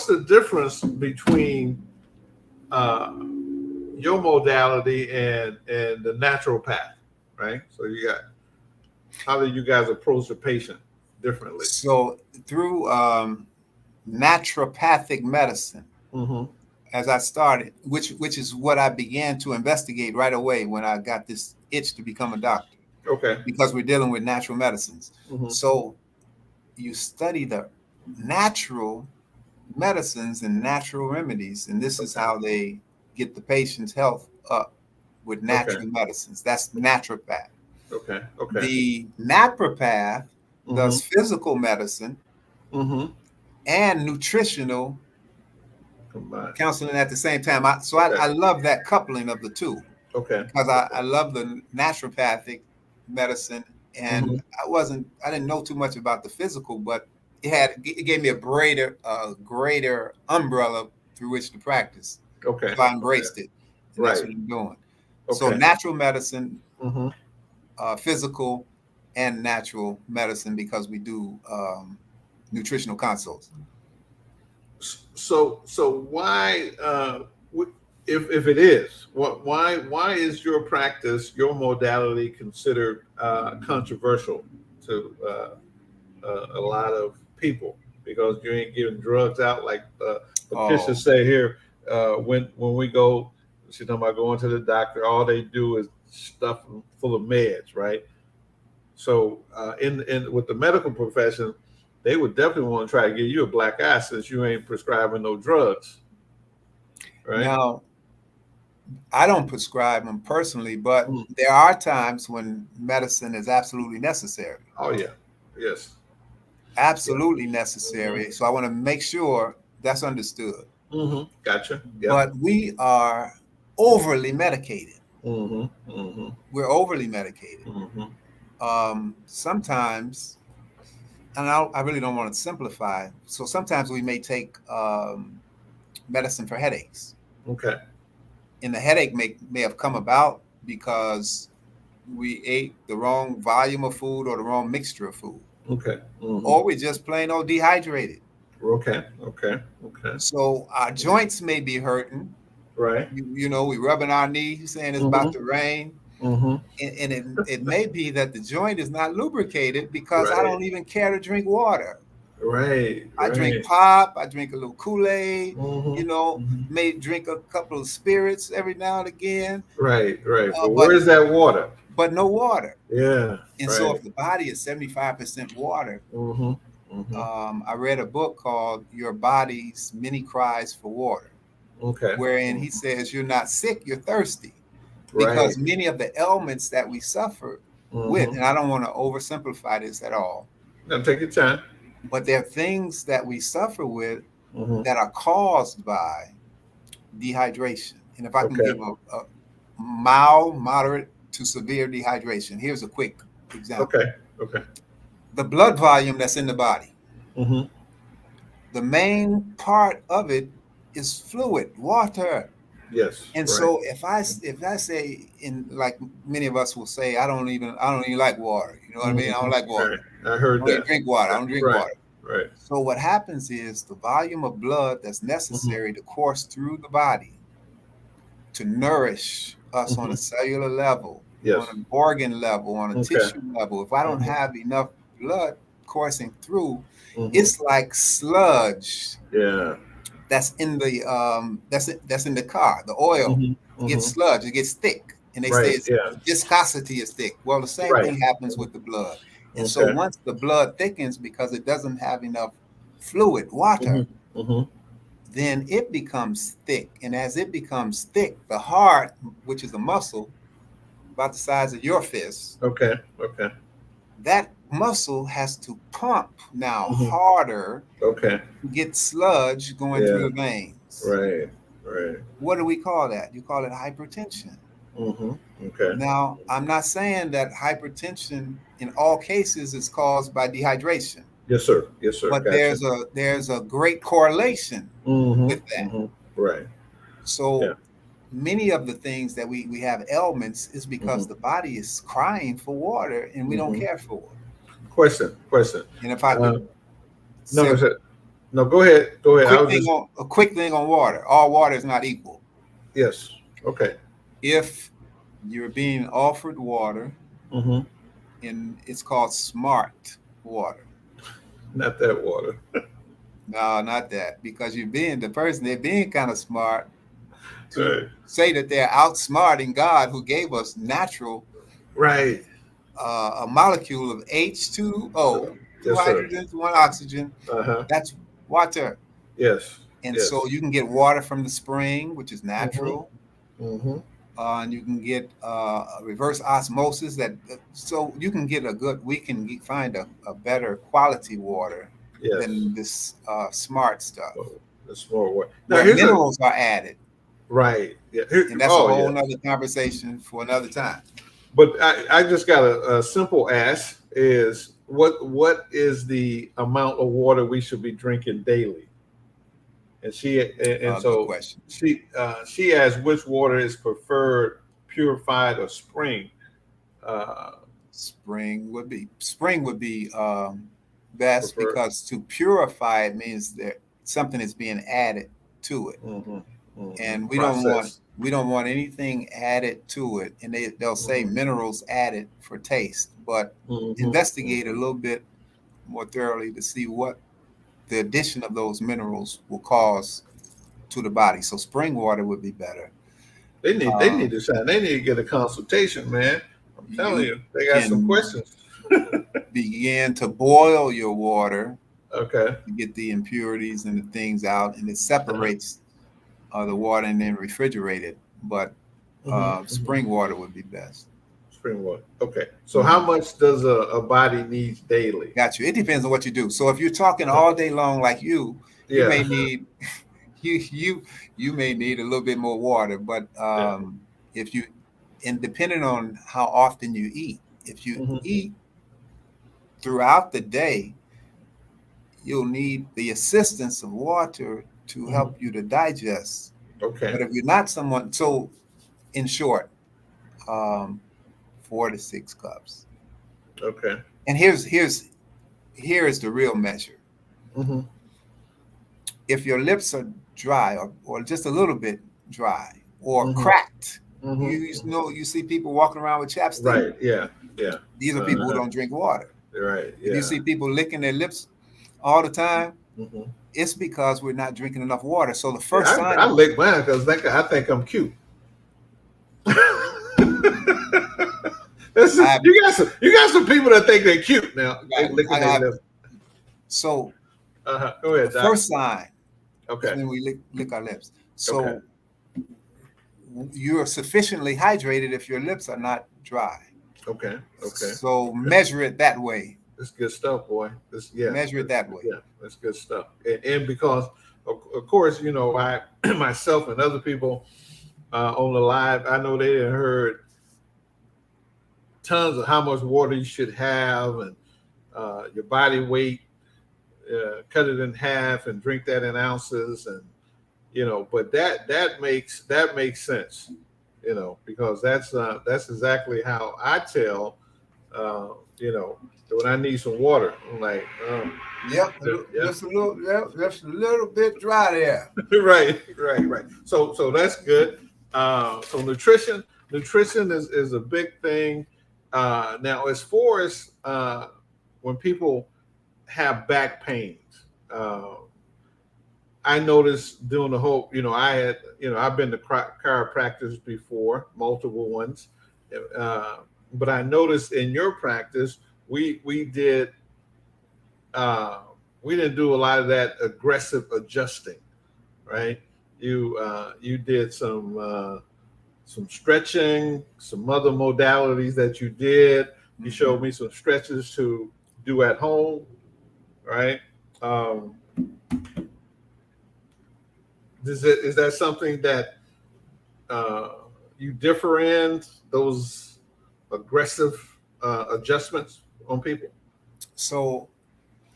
Speaker 1: the difference between your modality and the naturopath, right? So how do you guys approach the patient differently?
Speaker 2: So through Naprapathic medicine,
Speaker 1: Mm-hmm.
Speaker 2: as I started, which is what I began to investigate right away when I got this itch to become a doctor.
Speaker 1: Okay.
Speaker 2: Because we're dealing with natural medicines.
Speaker 1: Mm-hmm.
Speaker 2: So you study the natural medicines and natural remedies, and this is how they get the patient's health up with natural medicines. That's naturopath.
Speaker 1: Okay.
Speaker 2: The napropath does physical medicine and nutritional counseling at the same time. I love that coupling of the two.
Speaker 1: Okay.
Speaker 2: Because I love the naturopathic medicine, and I didn't know too much about the physical, but it gave me a greater umbrella through which to practice.
Speaker 1: Okay.
Speaker 2: So I embraced it, and that's
Speaker 1: Right.
Speaker 2: what I'm doing. So
Speaker 1: Okay.
Speaker 2: natural medicine,
Speaker 1: Mm-hmm.
Speaker 2: physical and natural medicine, because we do nutritional consults.
Speaker 1: So why, if it is, why is your practice, your modality considered controversial to a lot of people? Because you ain't giving drugs out like Patricia
Speaker 2: Oh,
Speaker 1: say here. When we go, she's talking about going to the doctor. All they do is stuff them full of meds, right? So in with the medical profession, they would definitely want to try to give you a black eye since you ain't prescribing no drugs, right?
Speaker 2: now I don't prescribe them personally, but
Speaker 1: Mm.
Speaker 2: there are times when medicine is absolutely necessary.
Speaker 1: Oh yeah, yes, yeah.
Speaker 2: Absolutely
Speaker 1: Hmm.
Speaker 2: necessary. So I want to make sure that's understood.
Speaker 1: Hmm. Gotcha. Yeah.
Speaker 2: But we are overly medicated.
Speaker 1: Hmm. Hmm.
Speaker 2: We're overly medicated.
Speaker 1: Hmm.
Speaker 2: Sometimes, and I really don't want to simplify. So sometimes we may take medicine for headaches,
Speaker 1: Okay.
Speaker 2: and the headache may have come about because we ate the wrong volume of food or the wrong mixture of food,
Speaker 1: Okay. Hmm.
Speaker 2: or we're just plain old dehydrated.
Speaker 1: Okay. Okay. Okay.
Speaker 2: So our joints may be hurting.
Speaker 1: Right.
Speaker 2: We rubbing our knees saying it's about
Speaker 1: Hmm.
Speaker 2: to rain.
Speaker 1: Hmm.
Speaker 2: And it may be that the joint is not lubricated because I
Speaker 1: Right.
Speaker 2: don't even care to drink water.
Speaker 1: Right.
Speaker 2: I drink
Speaker 1: Right.
Speaker 2: pop, I drink a little Kool-Aid,
Speaker 1: Hmm. Hmm.
Speaker 2: may drink a couple of spirits every now and again,
Speaker 1: Right. Right. But
Speaker 2: but
Speaker 1: where's that water?
Speaker 2: no water.
Speaker 1: Yeah.
Speaker 2: And so
Speaker 1: Right.
Speaker 2: if the body is 75% water,
Speaker 1: Hmm. Hmm.
Speaker 2: I read a book called Your Body's Many Cries for Water,
Speaker 1: Okay.
Speaker 2: wherein
Speaker 1: Mhm.
Speaker 2: he says you're not sick, you're thirsty.
Speaker 1: Right.
Speaker 2: Because many of the ailments that we suffer with,
Speaker 1: Hmm.
Speaker 2: and I don't want to oversimplify this at all,
Speaker 1: Now take your time.
Speaker 2: but there are things that we suffer with
Speaker 1: Hmm.
Speaker 2: that are caused by dehydration. And if I can
Speaker 1: Okay.
Speaker 2: give a mild, moderate to severe dehydration, here's a quick example.
Speaker 1: Okay. Okay.
Speaker 2: The blood volume that's in the body,
Speaker 1: Hmm.
Speaker 2: the main part of it is fluid, water.
Speaker 1: Yes.
Speaker 2: And
Speaker 1: Right.
Speaker 2: so if I say, in like many of us will say, I don't even like water. You know what I mean? I don't
Speaker 1: Hmm.
Speaker 2: like water.
Speaker 1: Right. I heard
Speaker 2: I don't even
Speaker 1: that.
Speaker 2: drink water. I don't drink
Speaker 1: Right.
Speaker 2: water.
Speaker 1: Right.
Speaker 2: So what happens is the volume of blood that's
Speaker 1: Hmm.
Speaker 2: necessary to course through the body to nourish us on a
Speaker 1: Hmm.
Speaker 2: cellular level, on
Speaker 1: Yes.
Speaker 2: an organ level, on a
Speaker 1: Okay.
Speaker 2: tissue level. If I don't
Speaker 1: Hmm.
Speaker 2: have enough blood coursing through,
Speaker 1: Hmm.
Speaker 2: it's like sludge
Speaker 1: Yeah.
Speaker 2: that's in the car. The oil
Speaker 1: Hmm.
Speaker 2: gets
Speaker 1: Hmm.
Speaker 2: sludge, it gets thick, and they say
Speaker 1: Right.
Speaker 2: it's
Speaker 1: Yeah.
Speaker 2: viscosity is thick. Well, the same
Speaker 1: Right.
Speaker 2: thing happens
Speaker 1: Mhm.
Speaker 2: with the blood. And so
Speaker 1: Okay.
Speaker 2: once the blood thickens because it doesn't have enough fluid,
Speaker 1: Hmm.
Speaker 2: water,
Speaker 1: Hmm.
Speaker 2: then it becomes thick. And as it becomes thick, the heart, which is a muscle about the size of your fist,
Speaker 1: Okay. Okay.
Speaker 2: that muscle has to pump now
Speaker 1: Hmm.
Speaker 2: harder
Speaker 1: Okay.
Speaker 2: to get sludge going through
Speaker 1: Yeah.
Speaker 2: the veins.
Speaker 1: Right. Right.
Speaker 2: What do we call that? You call it hypertension.
Speaker 1: Hmm. Okay.
Speaker 2: Now, I'm not saying that hypertension in all cases is caused by dehydration,
Speaker 1: Yes, sir. Yes, sir.
Speaker 2: but
Speaker 1: Gotcha.
Speaker 2: there's a great correlation
Speaker 1: Hmm.
Speaker 2: with that.
Speaker 1: Hmm. Right. Yeah.
Speaker 2: So many of the things that we have ailments is because
Speaker 1: Hmm.
Speaker 2: the body is crying for water and we don't
Speaker 1: Hmm.
Speaker 2: care for it.
Speaker 1: Question. Question.
Speaker 2: And if I
Speaker 1: Uh,
Speaker 2: could
Speaker 1: no,
Speaker 2: say
Speaker 1: no, sir. No. Go ahead. Go ahead. I was just
Speaker 2: a quick thing on water, all water is not equal.
Speaker 1: yes. Okay.
Speaker 2: If you're being offered water,
Speaker 1: Hmm.
Speaker 2: and it's called smart water.
Speaker 1: Not that water.
Speaker 2: No, not that, because they're being kind of smart to
Speaker 1: Right.
Speaker 2: say that they're outsmarting God, who gave us natural
Speaker 1: Right.
Speaker 2: a molecule of H2O, two
Speaker 1: Yes, sir.
Speaker 2: hydrogens, one oxygen.
Speaker 1: Uh huh.
Speaker 2: That's water.
Speaker 1: Yes.
Speaker 2: And so
Speaker 1: Yes.
Speaker 2: you can get water from the spring, which is
Speaker 1: Hmm.
Speaker 2: natural,
Speaker 1: Hmm.
Speaker 2: and you can get reverse osmosis. So you can get we can find a better quality water
Speaker 1: Yes.
Speaker 2: than this smart stuff,
Speaker 1: Well, that's more what. Now
Speaker 2: where
Speaker 1: here's a
Speaker 2: minerals are added.
Speaker 1: Right. Yeah.
Speaker 2: And that's a
Speaker 1: Oh,
Speaker 2: whole
Speaker 1: yeah.
Speaker 2: nother conversation for another time.
Speaker 1: But I just got a simple ask is what is the amount of water we should be drinking daily? And
Speaker 2: Good
Speaker 1: so
Speaker 2: question.
Speaker 1: she asked which water is preferred, purified or spring. Uh,
Speaker 2: Spring would be best,
Speaker 1: Preferred.
Speaker 2: because to purify it means that something is being added to it, and
Speaker 1: Process.
Speaker 2: we don't want anything added to it. And they'll say
Speaker 1: Mm-hmm.
Speaker 2: minerals added for taste, but
Speaker 1: Mm-hmm.
Speaker 2: investigate a
Speaker 1: Mm-hmm.
Speaker 2: little bit more thoroughly to see what the addition of those minerals will cause to the body. So spring water would be better.
Speaker 1: They need to sign. They need to get a consultation, man. I'm telling
Speaker 2: You
Speaker 1: you, they got some
Speaker 2: can
Speaker 1: questions.
Speaker 2: begin to boil your water
Speaker 1: Okay.
Speaker 2: to get the impurities and the things out, and it separates the water and then refrigerate it. But
Speaker 1: Mm-hmm.
Speaker 2: spring water would be best.
Speaker 1: Spring water. Okay. So how
Speaker 2: Mhm.
Speaker 1: much does a body needs daily?
Speaker 2: Got you. It depends on what you do. So if you're talking all day long like you
Speaker 1: Yeah.
Speaker 2: may need you may need a little bit more water. But
Speaker 1: Yeah.
Speaker 2: if you and depending on how often you eat, if you
Speaker 1: Mm-hmm.
Speaker 2: eat throughout the day, you'll need the assistance of water to
Speaker 1: Mm-hmm.
Speaker 2: help you to digest.
Speaker 1: Okay.
Speaker 2: But if you're not someone, so in short, um, 4 to 6 cups.
Speaker 1: Okay.
Speaker 2: And here's the real measure.
Speaker 1: Mm-hmm.
Speaker 2: If your lips are dry, or just a little bit dry or
Speaker 1: Mm-hmm.
Speaker 2: cracked,
Speaker 1: Mm-hmm.
Speaker 2: you
Speaker 1: Mm-hmm.
Speaker 2: know, you see people walking around with chapstick.
Speaker 1: Right. Yeah. Yeah.
Speaker 2: These are people who
Speaker 1: Uh-huh.
Speaker 2: don't drink water.
Speaker 1: Right.
Speaker 2: If you
Speaker 1: Yeah.
Speaker 2: see people licking their lips all the time,
Speaker 1: Mm-hmm.
Speaker 2: it's because we're not drinking enough water. So the
Speaker 1: Yeah.
Speaker 2: first sign
Speaker 1: I
Speaker 2: of
Speaker 1: lick mine because I think I'm cute.
Speaker 2: I,
Speaker 1: You got some people that think they're cute now. They licking their
Speaker 2: I
Speaker 1: lips.
Speaker 2: so
Speaker 1: Go
Speaker 2: the
Speaker 1: ahead, Doc.
Speaker 2: first sign is
Speaker 1: Okay.
Speaker 2: when we lick our lips.
Speaker 1: Okay.
Speaker 2: So you're sufficiently hydrated if your lips are not dry.
Speaker 1: Okay. Okay.
Speaker 2: So measure it that way.
Speaker 1: That's good stuff, boy.
Speaker 2: Measure it that way.
Speaker 1: Yeah, that's good stuff. And because of course, I myself and other people on the live, I know they done heard tons of how much water you should have and your body weight, cut it in half and drink that in ounces, and but that makes sense, because that's exactly how I tell, uh, you know, when I need some water. I'm like,
Speaker 2: Yep,
Speaker 1: yeah,
Speaker 2: just a little bit dry there.
Speaker 1: right. So that's good. So nutrition is a big thing. Now, as far as when people have back pains, I noticed doing the whole, I've been to chiropractors before, multiple ones, uh, but I noticed in your practice, we did uh, we didn't do a lot of that aggressive adjusting, right? You did some stretching, some other modalities that you did. You
Speaker 2: Mhm.
Speaker 1: showed me some stretches to do at home, right? Um, is that something that uh, you differ in, those aggressive adjustments on people?
Speaker 2: So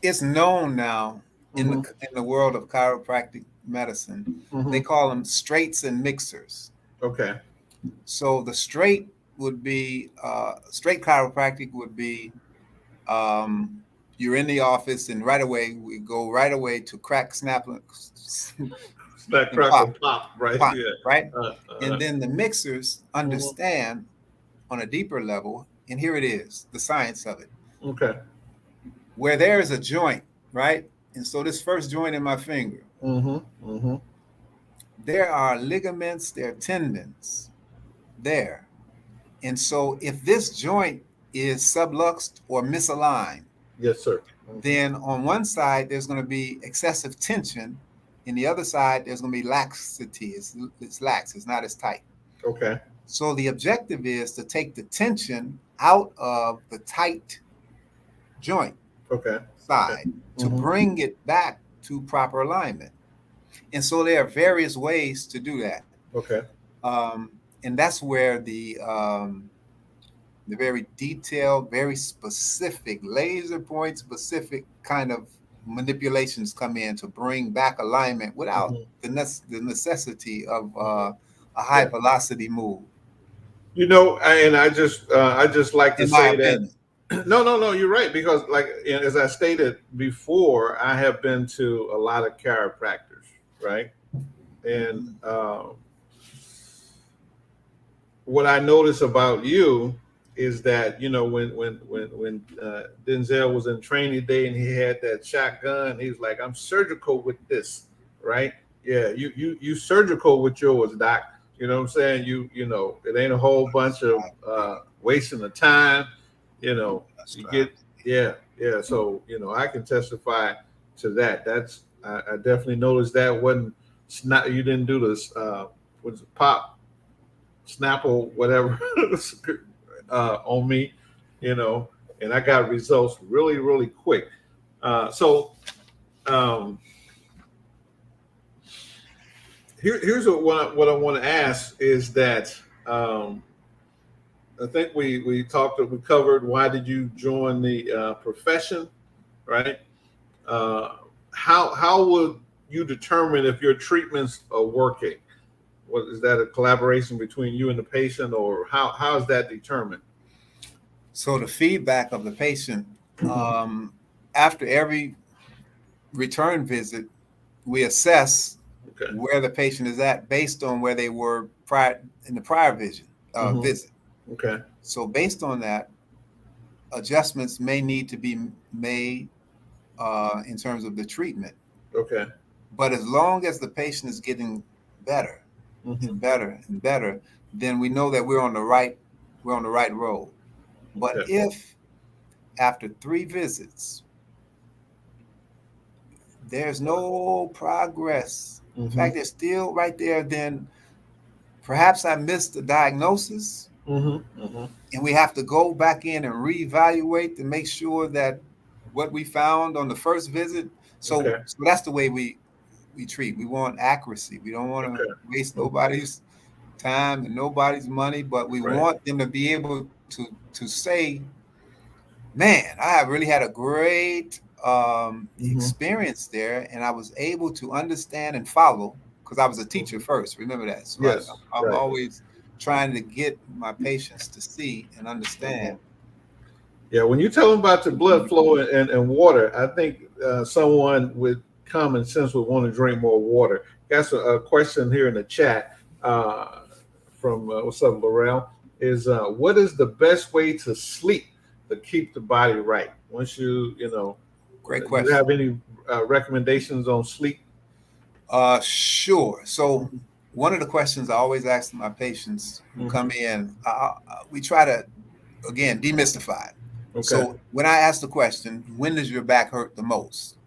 Speaker 2: it's known now in
Speaker 1: Mm-hmm.
Speaker 2: the world of chiropractic medicine. They
Speaker 1: Mm-hmm.
Speaker 2: call them straights and mixers.
Speaker 1: Okay.
Speaker 2: So the straight chiropractic would be, um, you're in the office and right away we go right away to crack, snap,
Speaker 1: Snack,
Speaker 2: and
Speaker 1: crackle, pop, right?
Speaker 2: pop,
Speaker 1: Yeah.
Speaker 2: right?
Speaker 1: Uh,
Speaker 2: And
Speaker 1: uh,
Speaker 2: then the mixers
Speaker 1: mhm.
Speaker 2: understand on a deeper level, and here it is, the science of it.
Speaker 1: Okay.
Speaker 2: Where there is a joint, right? And so this first joint in my finger,
Speaker 1: Mm-hmm. Mm-hmm.
Speaker 2: there are ligaments, there are tendons there. And so if this joint is subluxed or misaligned,
Speaker 1: Yes, sir. Mm-hmm.
Speaker 2: then on one side there's going to be excessive tension, in the other side there's going to be laxity. It's lax, it's not as tight.
Speaker 1: Okay.
Speaker 2: So the objective is to take the tension out of the tight joint
Speaker 1: Okay. Okay.
Speaker 2: side to
Speaker 1: Mm-hmm.
Speaker 2: bring it back to proper alignment. And so there are various ways to do that.
Speaker 1: Okay.
Speaker 2: And that's where the very detailed, very specific, laser point specific kind of manipulations come in to bring back alignment without the necessity of a high velocity move.
Speaker 1: And I just like to
Speaker 2: In my
Speaker 1: say that
Speaker 2: opinion.
Speaker 1: no, you're right, because like as I stated before, I have been to a lot of chiropractors, right? And what I notice about you is that when Denzel was in training day and he had that shotgun, he's like, "I'm surgical with this," right? Yeah, you surgical with yours, doc. You know what I'm saying? It ain't a whole bunch of wasting of time.
Speaker 2: That's
Speaker 1: You
Speaker 2: right.
Speaker 1: get yeah. So I can testify to that. I definitely noticed that wasn't not you didn't do this was it pop Snapple, whatever, on me, you know, and I got results really, really quick. So um, here's what I want to ask is that I think we covered why did you join the profession, right? Uh, how would you determine if your treatments are working? What is that, a collaboration between you and the patient, or how is that determined?
Speaker 2: So the feedback of the patient after every return visit, we assess
Speaker 1: Okay.
Speaker 2: where the patient is at based on where they were prior in the prior visit.
Speaker 1: Okay.
Speaker 2: So based on that, adjustments may need to be made in terms of the treatment.
Speaker 1: Okay.
Speaker 2: But as long as the patient is getting better and better and better, then we know that we're on the right road. But
Speaker 1: Okay.
Speaker 2: if after 3 visits there's no progress, in fact, they're still right there, then perhaps I missed the diagnosis, and we have to go back in and reevaluate to make sure that what we found on the first visit. So,
Speaker 1: Okay.
Speaker 2: so that's the way we treat. We want accuracy. We don't want to
Speaker 1: Okay.
Speaker 2: waste nobody's time and nobody's money, but we
Speaker 1: Right.
Speaker 2: want them to be able to say, "Man, I have really had a great experience there, and I was able to understand and follow because I was a teacher first. Remember that. So
Speaker 1: Yes.
Speaker 2: I'm
Speaker 1: Right.
Speaker 2: always trying to get my patients to see and understand."
Speaker 1: Yeah. When you tell them about the blood flow and water, I think someone with common sense would want to drink more water. Got a question here in the chat from what's up, Laurel? Is what is the best way to sleep to keep the body right? Once
Speaker 2: Great
Speaker 1: do you
Speaker 2: question.
Speaker 1: have any recommendations on sleep?
Speaker 2: Sure. So one of the questions I always ask my patients who come in, we try to again demystify it.
Speaker 1: Okay.
Speaker 2: So when I ask the question, when does your back hurt the most?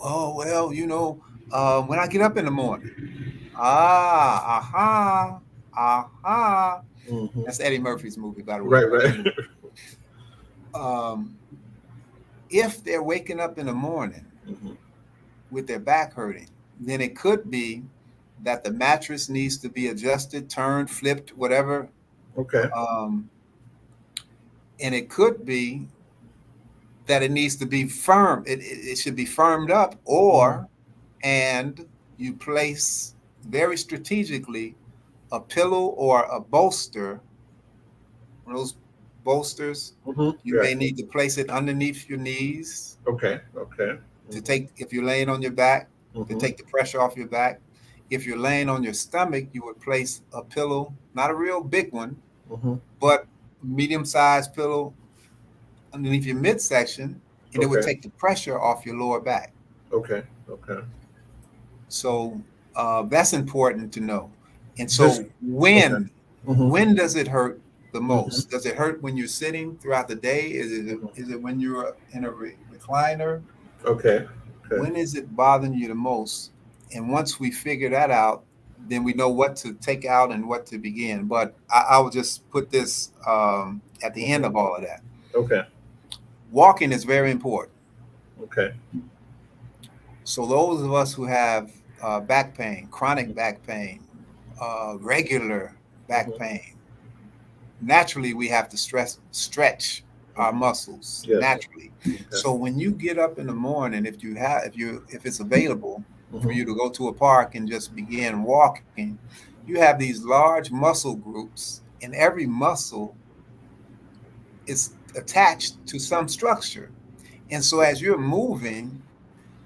Speaker 2: Oh, well, when I get up in the morning. Aha. That's Eddie Murphy's movie, by the way.
Speaker 1: Right.
Speaker 2: But
Speaker 1: Right.
Speaker 2: anyway, if they're waking up in the morning with their back hurting, then it could be that the mattress needs to be adjusted, turned, flipped, whatever.
Speaker 1: Okay.
Speaker 2: Um, and it could be that it needs to be firm. It should be firmed up, and you place very strategically a pillow or a bolster. One of those bolsters, you
Speaker 1: Yeah.
Speaker 2: may need to place it underneath your knees
Speaker 1: Okay. Okay.
Speaker 2: to take, if you're laying on your back, to take the pressure off your back. If you're laying on your stomach, you would place a pillow, not a real big one, but medium-sized pillow underneath your midsection, and it would
Speaker 1: Okay.
Speaker 2: take the pressure off your lower back.
Speaker 1: Okay. Okay.
Speaker 2: So that's important to know. And
Speaker 1: Just
Speaker 2: so
Speaker 1: okay.
Speaker 2: when does it hurt the
Speaker 1: Mm-hmm.
Speaker 2: most? Does it hurt when you're sitting throughout the day? Is it when you're in a recliner?
Speaker 1: Okay. Okay.
Speaker 2: When is it bothering you the most? And once we figure that out, then we know what to take out and what to begin. But I will just put this at the end of all of that.
Speaker 1: Okay.
Speaker 2: Walking is very important.
Speaker 1: Okay.
Speaker 2: So those of us who have back pain, chronic back pain, regular back pain, naturally we have to stretch our muscles naturally. So when you get up in the morning, if it's available for you to go to a park and just begin walking, you have these large muscle groups, and every muscle is attached to some structure. And so as you're moving,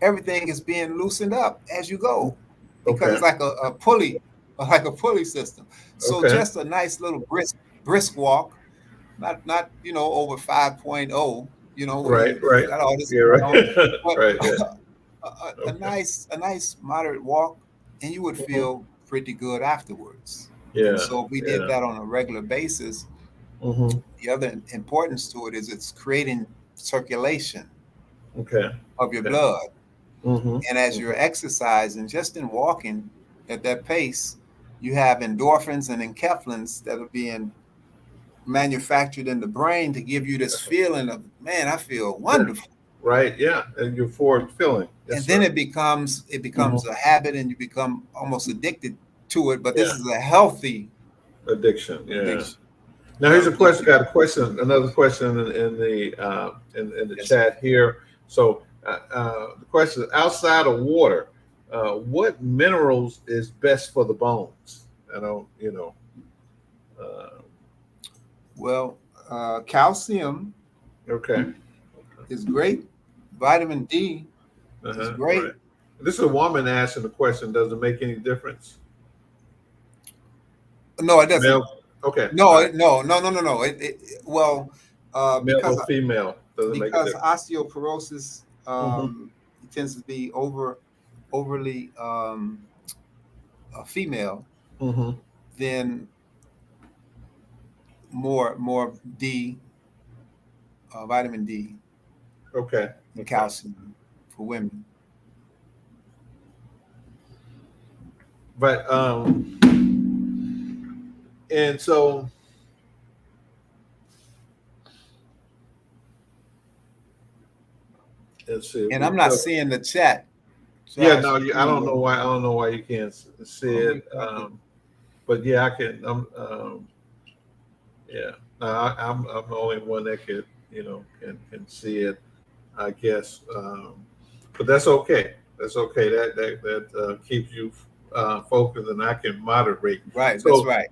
Speaker 2: everything is being loosened up as you go, because it's like a pulley, like a pulley system. So just a nice little brisk walk, not over 5.0, where you got all this going on, but a nice moderate walk, and you would feel pretty good afterwards. And so if we did that on a regular basis, the other importance to it is it's creating circulation of your blood. And as you're exercising, just in walking at that pace, you have endorphins and enkephalins that are being manufactured in the brain to give you this feeling of, man, I feel wonderful.
Speaker 1: Right. Yeah. And your forward feeling.
Speaker 2: Yes, and then it becomes a habit, and you become almost addicted to it. But this is a healthy
Speaker 1: addiction. Now here's a question. Got a question. Another question in the chat here. So the question is, outside of water, what minerals is best for the bones? I don't.
Speaker 2: Well, calcium. Is great. Vitamin D is great.
Speaker 1: Right. This is a woman asking the question. Does it make any difference?
Speaker 2: No, it doesn't.
Speaker 1: Okay.
Speaker 2: No. Male
Speaker 1: or female doesn't make a difference.
Speaker 2: Osteoporosis tends to be overly female. Then more D, vitamin D. And calcium for women.
Speaker 1: But and so let's see.
Speaker 2: And I'm not seeing the chat.
Speaker 1: Yeah, no, I don't know why. I don't know why you can't see it. But yeah, I can. Yeah, I'm the only one that can see it, I guess. But that's okay. That's okay. That keeps you focused, and I can moderate.
Speaker 2: Right. So, that's
Speaker 1: right.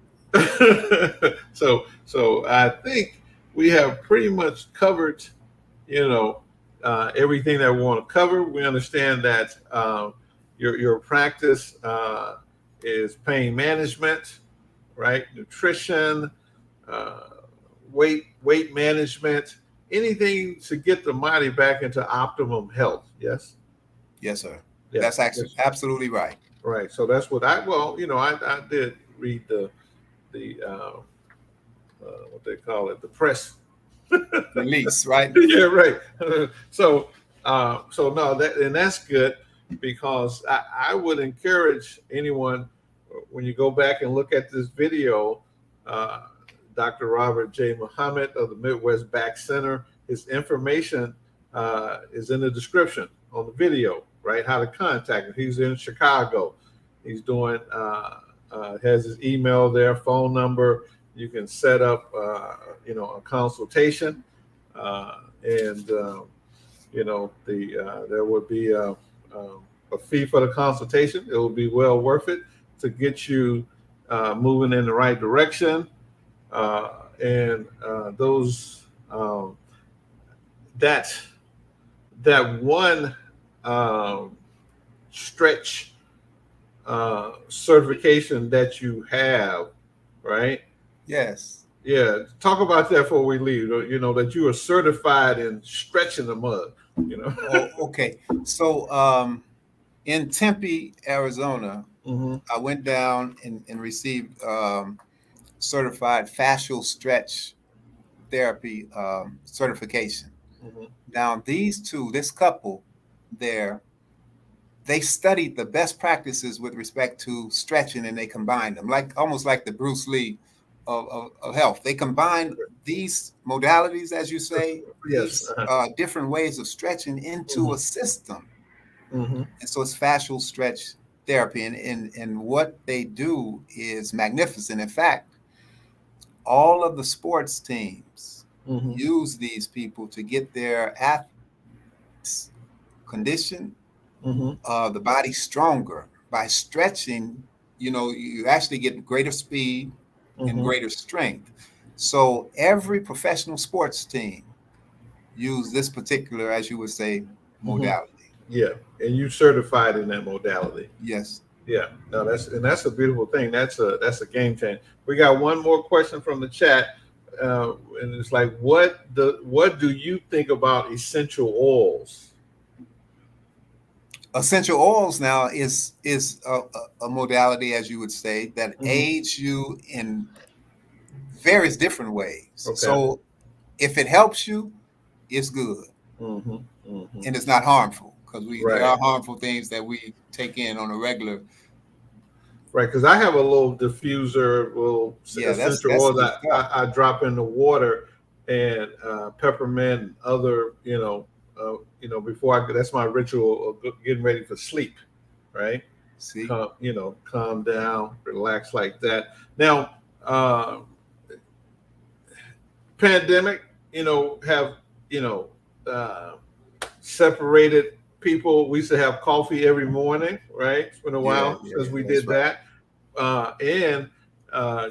Speaker 1: So I think we have pretty much covered, everything that we want to cover. We understand that your practice is pain management, right? Nutrition, weight management, anything to get the body back into optimum health. Yes.
Speaker 2: Yes, sir. Yeah. That's actually absolutely right.
Speaker 1: Right. So that's what I did read the what they call it, the press
Speaker 2: release, right?
Speaker 1: Yeah, right. So no, that's good, because I would encourage anyone, when you go back and look at this video, Dr. Robert J. Muhammad of the Midwest Back Center, his information is in the description on the video, right? How to contact him. He's in Chicago. He's doing, has his email there, phone number. You can set up, a consultation, and there would be a fee for the consultation. It will be well worth it to get you moving in the right direction. And those that one stretch certification that you have, right?
Speaker 2: Yes.
Speaker 1: Yeah. Talk about that before we leave. That you are certified in stretching the mud.
Speaker 2: Oh, okay. So in Tempe, Arizona, I went down and received certified fascial stretch therapy certification. Now, this couple there, they studied the best practices with respect to stretching, and they combined them, almost like the Bruce Lee of health. They combined these modalities, as you say, these different ways of stretching into a system. And so it's fascial stretch therapy, and what they do is magnificent. In fact, all of the sports teams use these people to get their athletes conditioned, the body stronger by stretching. You actually get greater speed and greater strength. So every professional sports team use this particular, as you would say, modality.
Speaker 1: Yeah, and you certified in that modality.
Speaker 2: Yes.
Speaker 1: Yeah, no, that's a beautiful thing. That's a game changer. We got one more question from the chat, and it's like, what do you think about essential oils?
Speaker 2: Essential oils now is a modality, as you would say, that aids you in various different ways.
Speaker 1: Okay.
Speaker 2: So if it helps you, it's good, and it's not harmful, because there are harmful things that we take in on a regular.
Speaker 1: Right, because I have a little diffuser, little essential oil that I drop in the water, and peppermint and other, before that's my ritual of getting ready for sleep, right?
Speaker 2: See,
Speaker 1: calm down, relax like that. Now, pandemic, have separated people. We used to have coffee every morning, right? It's been a while since we did that. And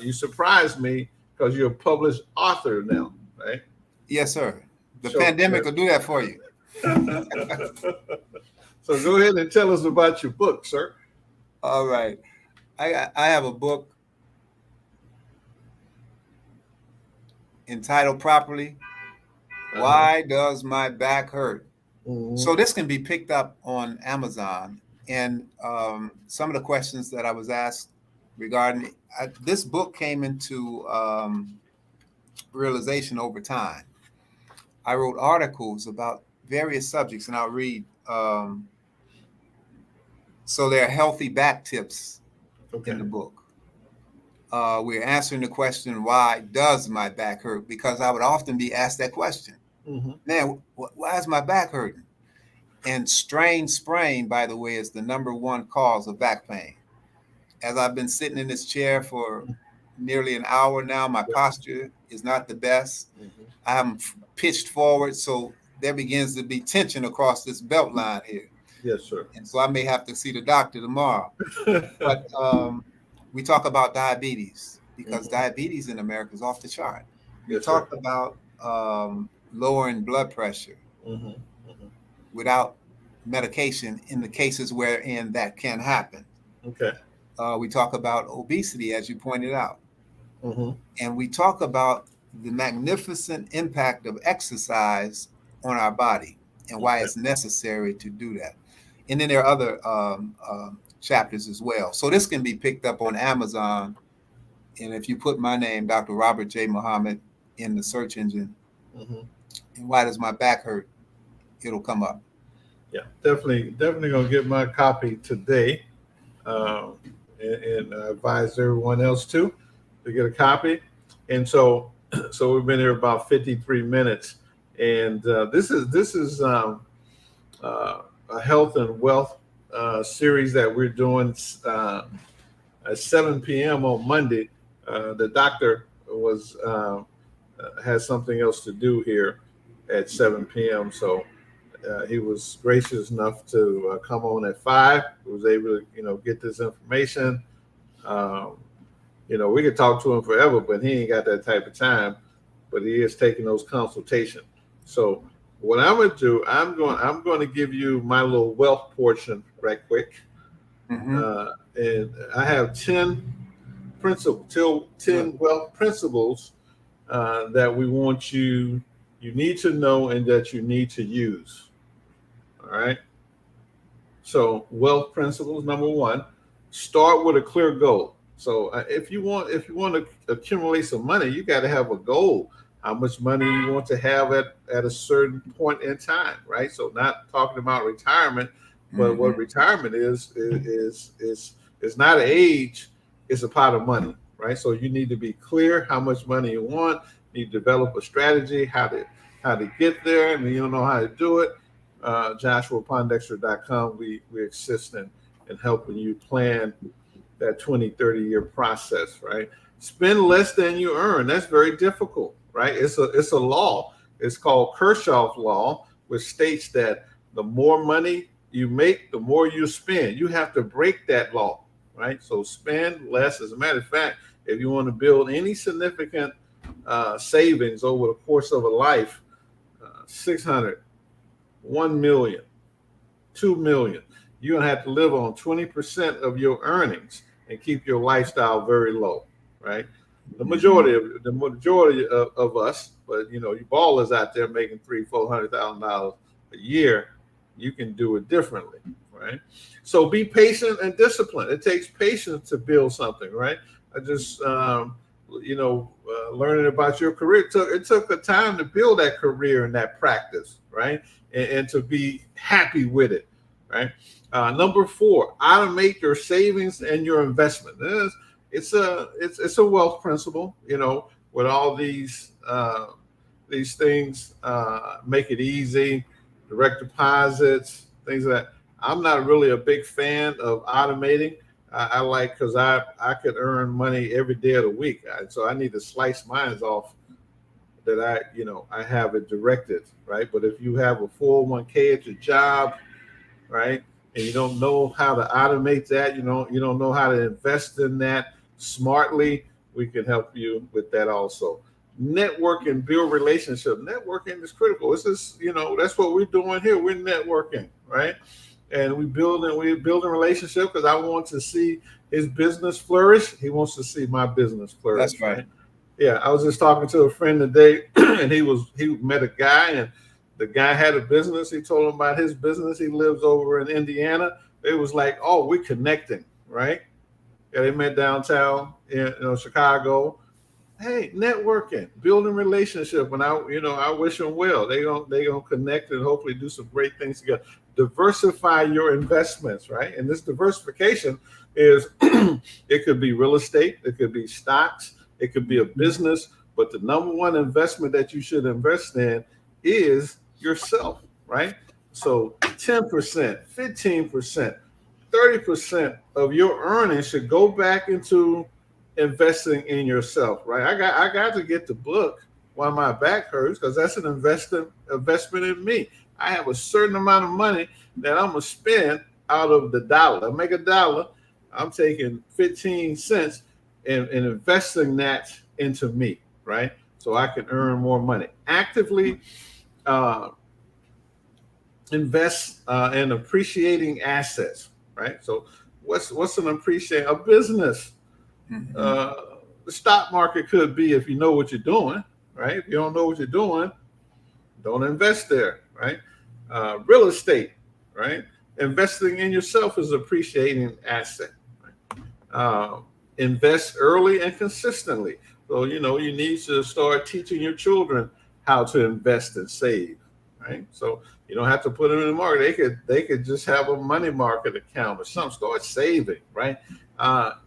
Speaker 1: you surprised me because you're a published author now, right?
Speaker 2: Yes, sir. The pandemic will do that for you.
Speaker 1: So go ahead and tell us about your book, sir.
Speaker 2: All right. I have a book entitled properly, Why Does My Back Hurt? So this can be picked up on Amazon. And some of the questions that I was asked regarding this book came into realization over time. I wrote articles about various subjects, and I'll read. So there are healthy back tips in the book. We're answering the question, why does my back hurt? Because I would often be asked that question. Man, why is my back hurting? And strain sprain, by the way, is the #1 cause of back pain. As I've been sitting in this chair for nearly an hour now, my posture is not the best. I'm pitched forward, so there begins to be tension across this belt line here.
Speaker 1: Yes, sir.
Speaker 2: And so I may have to see the doctor tomorrow. But we talk about diabetes, because diabetes in America is off the chart. We talk about lowering blood pressure without medication in the cases wherein that can happen.
Speaker 1: Okay.
Speaker 2: We talk about obesity, as you pointed out. And we talk about the magnificent impact of exercise on our body and why it's necessary to do that. And then there are other chapters as well. So this can be picked up on Amazon. And if you put my name, Dr. Robert J. Muhammad, in the search engine, and why does my back hurt, it'll come up.
Speaker 1: Yeah, definitely gonna get my copy today, and advise everyone else to get a copy. And so we've been here about 53 minutes, and this is a health and wealth series that we're doing at 7 p.m. on Monday. The doctor has something else to do here at 7 p.m. So he was gracious enough to come on at 5. He was able to, get this information. We could talk to him forever, but he ain't got that type of time. But he is taking those consultations. So what I'm going to do, I'm going to give you my little wealth portion right quick. And I have 10 wealth principles that we want you need to know and that you need to use. All right. So wealth principles, #1, start with a clear goal. So if you want to accumulate some money, you got to have a goal. How much money you want to have at a certain point in time, right? So not talking about retirement, but what retirement is not an age, it's a pot of money, right? So you need to be clear how much money you want. You need to develop a strategy, how to get there, and you don't know how to do it. JoshuaPondexter.com. We assist in and helping you plan that 20, 30-year process, right? Spend less than you earn. That's very difficult, right? It's a law. It's called Kirchhoff's law, which states that the more money you make, the more you spend. You have to break that law, right? So spend less. As a matter of fact, if you want to build any significant savings over the course of a life, 600, 1 million, 2 million, you're gonna have to live on 20% of your earnings and keep your lifestyle very low, right? The majority of us, but you ballers out there making $300,000-$400,000 a year, you can do it differently, right? So be patient and disciplined. It takes patience to build something, right? I just learning about your career, it took a time to build that career and that practice, right? And to be happy with it, right? Number 4, automate your savings and your investment. It's a wealth principle, with all these things, make it easy, direct deposits, things like that. I'm not really a big fan of automating. I like, because I could earn money every day of the week, so I need to slice mine off that I have it directed, right? But if you have a 401k at your job, right, and you don't know how to automate that, you don't know how to invest in that smartly, we can help you with that also. Network and build relationship. Networking is critical. It's just, that's what we're doing here. We're networking, right? And we're building relationship, because I want to see his business flourish. He wants to see my business flourish.
Speaker 2: That's right.
Speaker 1: Yeah, I was just talking to a friend today, and he met a guy, and the guy had a business. He told him about his business. He lives over in Indiana. It was like, oh, we're connecting, right? Yeah, they met downtown in Chicago. Hey, networking, building relationship, and I wish them well. They gonna connect and hopefully do some great things together. Diversify your investments, right? And this diversification is it could be real estate, it could be stocks, it could be a business, but the number one investment that you should invest in is yourself, right? So 10%, 15%, 30% of your earnings should go back into investing in yourself, right? I got to get the book while my back hurts, because that's an investment in me. I have a certain amount of money that I'm gonna spend out of the dollar. I make $1, I'm taking 15 cents and investing that into me, right? So I can earn more money. Actively invest in appreciating assets, right? So what's an appreciating? A business. The stock market could be, if you know what you're doing, right? If you don't know what you're doing, don't invest there, right? Real estate, right? Investing in yourself is appreciating asset. Right? Invest early and consistently. So you need to start teaching your children how to invest and save, right? So you don't have to put them in the market. They could just have a money market account or something. Start saving, right?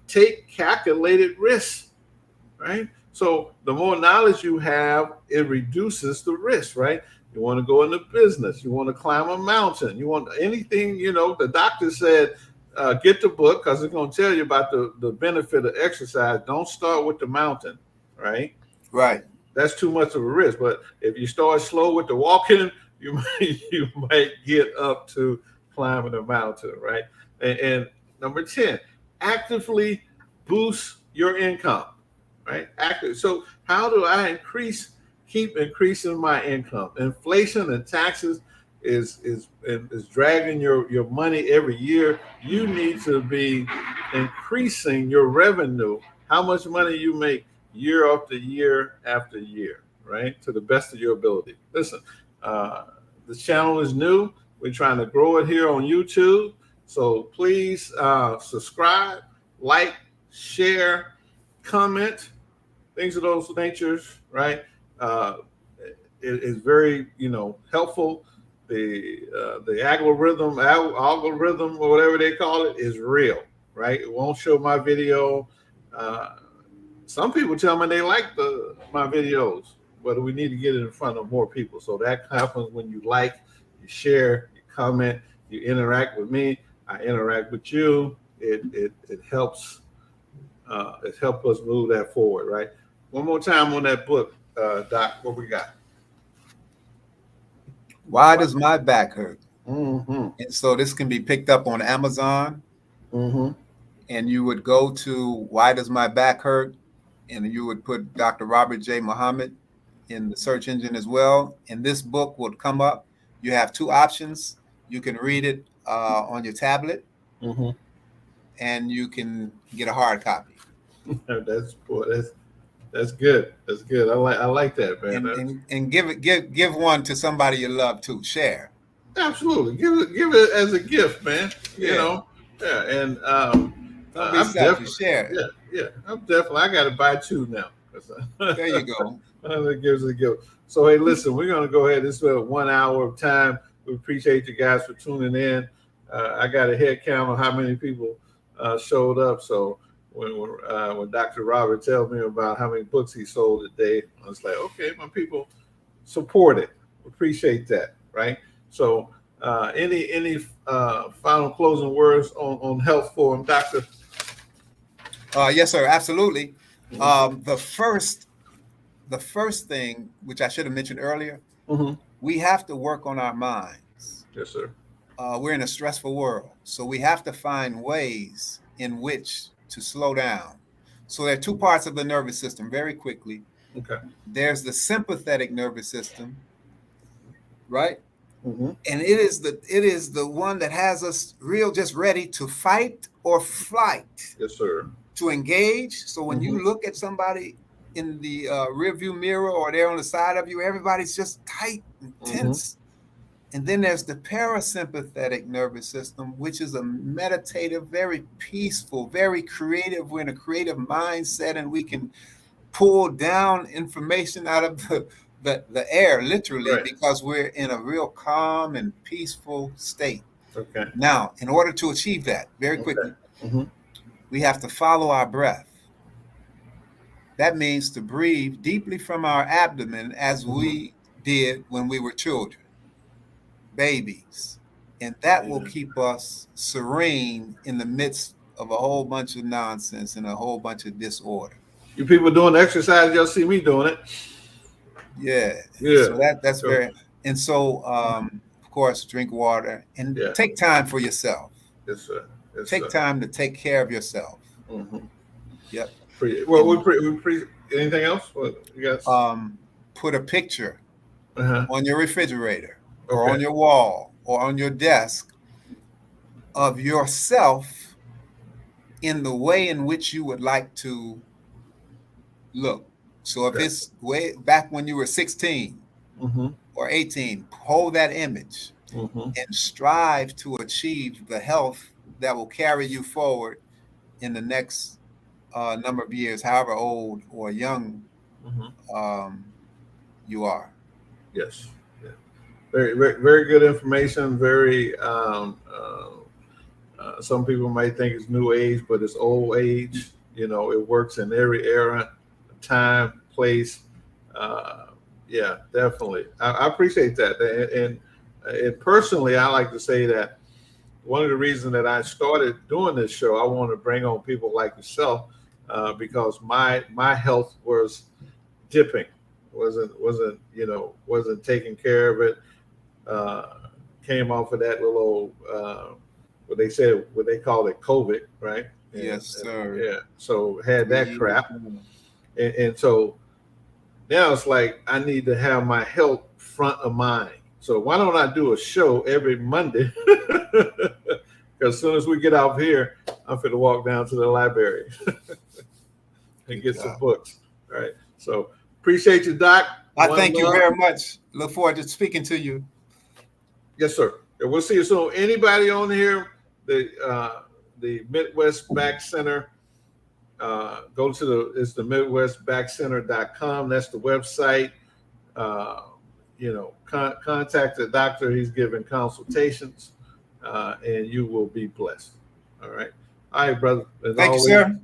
Speaker 1: Take calculated risks, right? So the more knowledge you have, it reduces the risk, right? You want to go into business. You want to climb a mountain. You want anything, the doctor said, get the book, because it's going to tell you about the benefit of exercise. Don't start with the mountain, right?
Speaker 2: Right.
Speaker 1: That's too much of a risk. But if you start slow with the walking, you might get up to climbing the mountain, right? And number 10, actively boost your income, right? So how do I keep increasing my income? Inflation and taxes is dragging your money every year. You need to be increasing your revenue, how much money you make year after year after year, right? To the best of your ability. Listen, this channel is new. We're trying to grow it here on YouTube. So please subscribe, like, share, comment, things of those natures, right? It is very, helpful. The algorithm or whatever they call it is real, right? It won't show my video. Some people tell me they like my videos, but we need to get it in front of more people. So that happens when you like, you share, you comment, you interact with me. I interact with you. It helps. It helped us move that forward, right? One more time on that book, Doc. What we got?
Speaker 2: Why does my back hurt?
Speaker 1: Mm-hmm.
Speaker 2: And so this can be picked up on Amazon.
Speaker 1: Mm-hmm.
Speaker 2: And you would go to Why Does My Back Hurt? And you would put Dr. Robert J. Muhammad in the search engine as well. And this book would come up. You have two options. You can read it on your tablet,
Speaker 1: Mm-hmm.
Speaker 2: and you can get a hard copy.
Speaker 1: That's good. That's good. I like that, man.
Speaker 2: And give one to somebody you love too. Share.
Speaker 1: Absolutely. Give it as a gift, man.
Speaker 2: Yeah.
Speaker 1: You know. Yeah. And
Speaker 2: Don't be
Speaker 1: I'm
Speaker 2: selfish. Share.
Speaker 1: Yeah. I'm definitely. I got to buy two now.
Speaker 2: There you go.
Speaker 1: That gives a gift. So hey, listen, we're gonna go ahead. This is 1 hour of time. We appreciate you guys for tuning in. I got a head count on how many people showed up. So when Dr. Robert tells me about how many books he sold a day, I was like, okay, my people support it. Appreciate that, right? So any final closing words on health forum, Doctor?
Speaker 2: Yes, sir. Absolutely. The first thing, which I should have mentioned earlier, we have to work on our minds.
Speaker 1: Yes, sir.
Speaker 2: We're in a stressful world, so we have to find ways in which to slow down. So there are two parts of the nervous system, very quickly.
Speaker 1: Okay.
Speaker 2: There's the sympathetic nervous system, right?
Speaker 1: Mm-hmm.
Speaker 2: And it is the one that has us just ready to fight or flight.
Speaker 1: Yes, sir.
Speaker 2: To engage. So when you look at somebody in the rearview mirror or they're on the side of you, everybody's just tight and tense. And then there's the parasympathetic nervous system, which is a meditative, very peaceful, very creative. We're in a creative mindset, and we can pull down information out of the air, literally, right, because we're in a real calm and peaceful state.
Speaker 1: Okay.
Speaker 2: Now, in order to achieve that, very quickly, we have to follow our breath. That means to breathe deeply from our abdomen as we did when we were children, babies. And that will keep us serene in the midst of a whole bunch of nonsense and a whole bunch of disorder.
Speaker 1: You people doing the exercise, y'all see me doing it.
Speaker 2: Yeah. So that's sure. Very, and so, of course, drink water and take time for yourself.
Speaker 1: Yes, sir. Yes,
Speaker 2: take time to take care of yourself. Yep.
Speaker 1: Well, anything else? What you guys?
Speaker 2: Put a picture on your refrigerator or on your wall or on your desk of yourself in the way in which you would like to look. So if it's way back when you were 16 or 18, hold that image and strive to achieve the health that will carry you forward in the next number of years, however old or young you are.
Speaker 1: Yes. Yeah. Very, very, very good information. Very, some people might think it's new age, but it's old age. You know, it works in every era, time, place. Yeah, definitely. I appreciate that. And personally, I like to say that one of the reasons that I started doing this show, I want to bring on people like yourself, because my health was dipping, wasn't taking care of it. Came off of that little what they called it COVID, right?
Speaker 2: Yes, sir.
Speaker 1: Yeah. So had that crap, and so now it's like I need to have my health front of mind. So why don't I do a show every Monday? Because as soon as we get out here, I'm going to walk down to the library and get some books. All right. So appreciate you, Doc.
Speaker 2: I thank you very much. Look forward to speaking to you.
Speaker 1: Yes, sir. And we'll see you soon. Anybody on here, the Midwest Back Center, go to it's the MidwestBackCenter.com. That's the website. Contact the doctor. He's giving consultations, and you will be blessed. All right. All right, brother.
Speaker 2: Thank you, sir.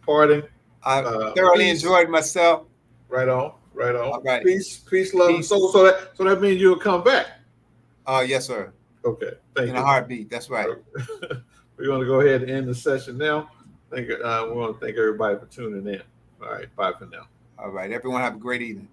Speaker 1: Parting.
Speaker 2: I thoroughly enjoyed myself.
Speaker 1: Right on.
Speaker 2: All right.
Speaker 1: Peace, love, and soul. So that means you'll come back.
Speaker 2: Yes, sir.
Speaker 1: Okay. Thank
Speaker 2: In
Speaker 1: you.
Speaker 2: a heartbeat. That's right.
Speaker 1: We're going to go ahead and end the session now. We want to thank everybody for tuning in. All right. Bye for now.
Speaker 2: All right. Everyone have a great evening.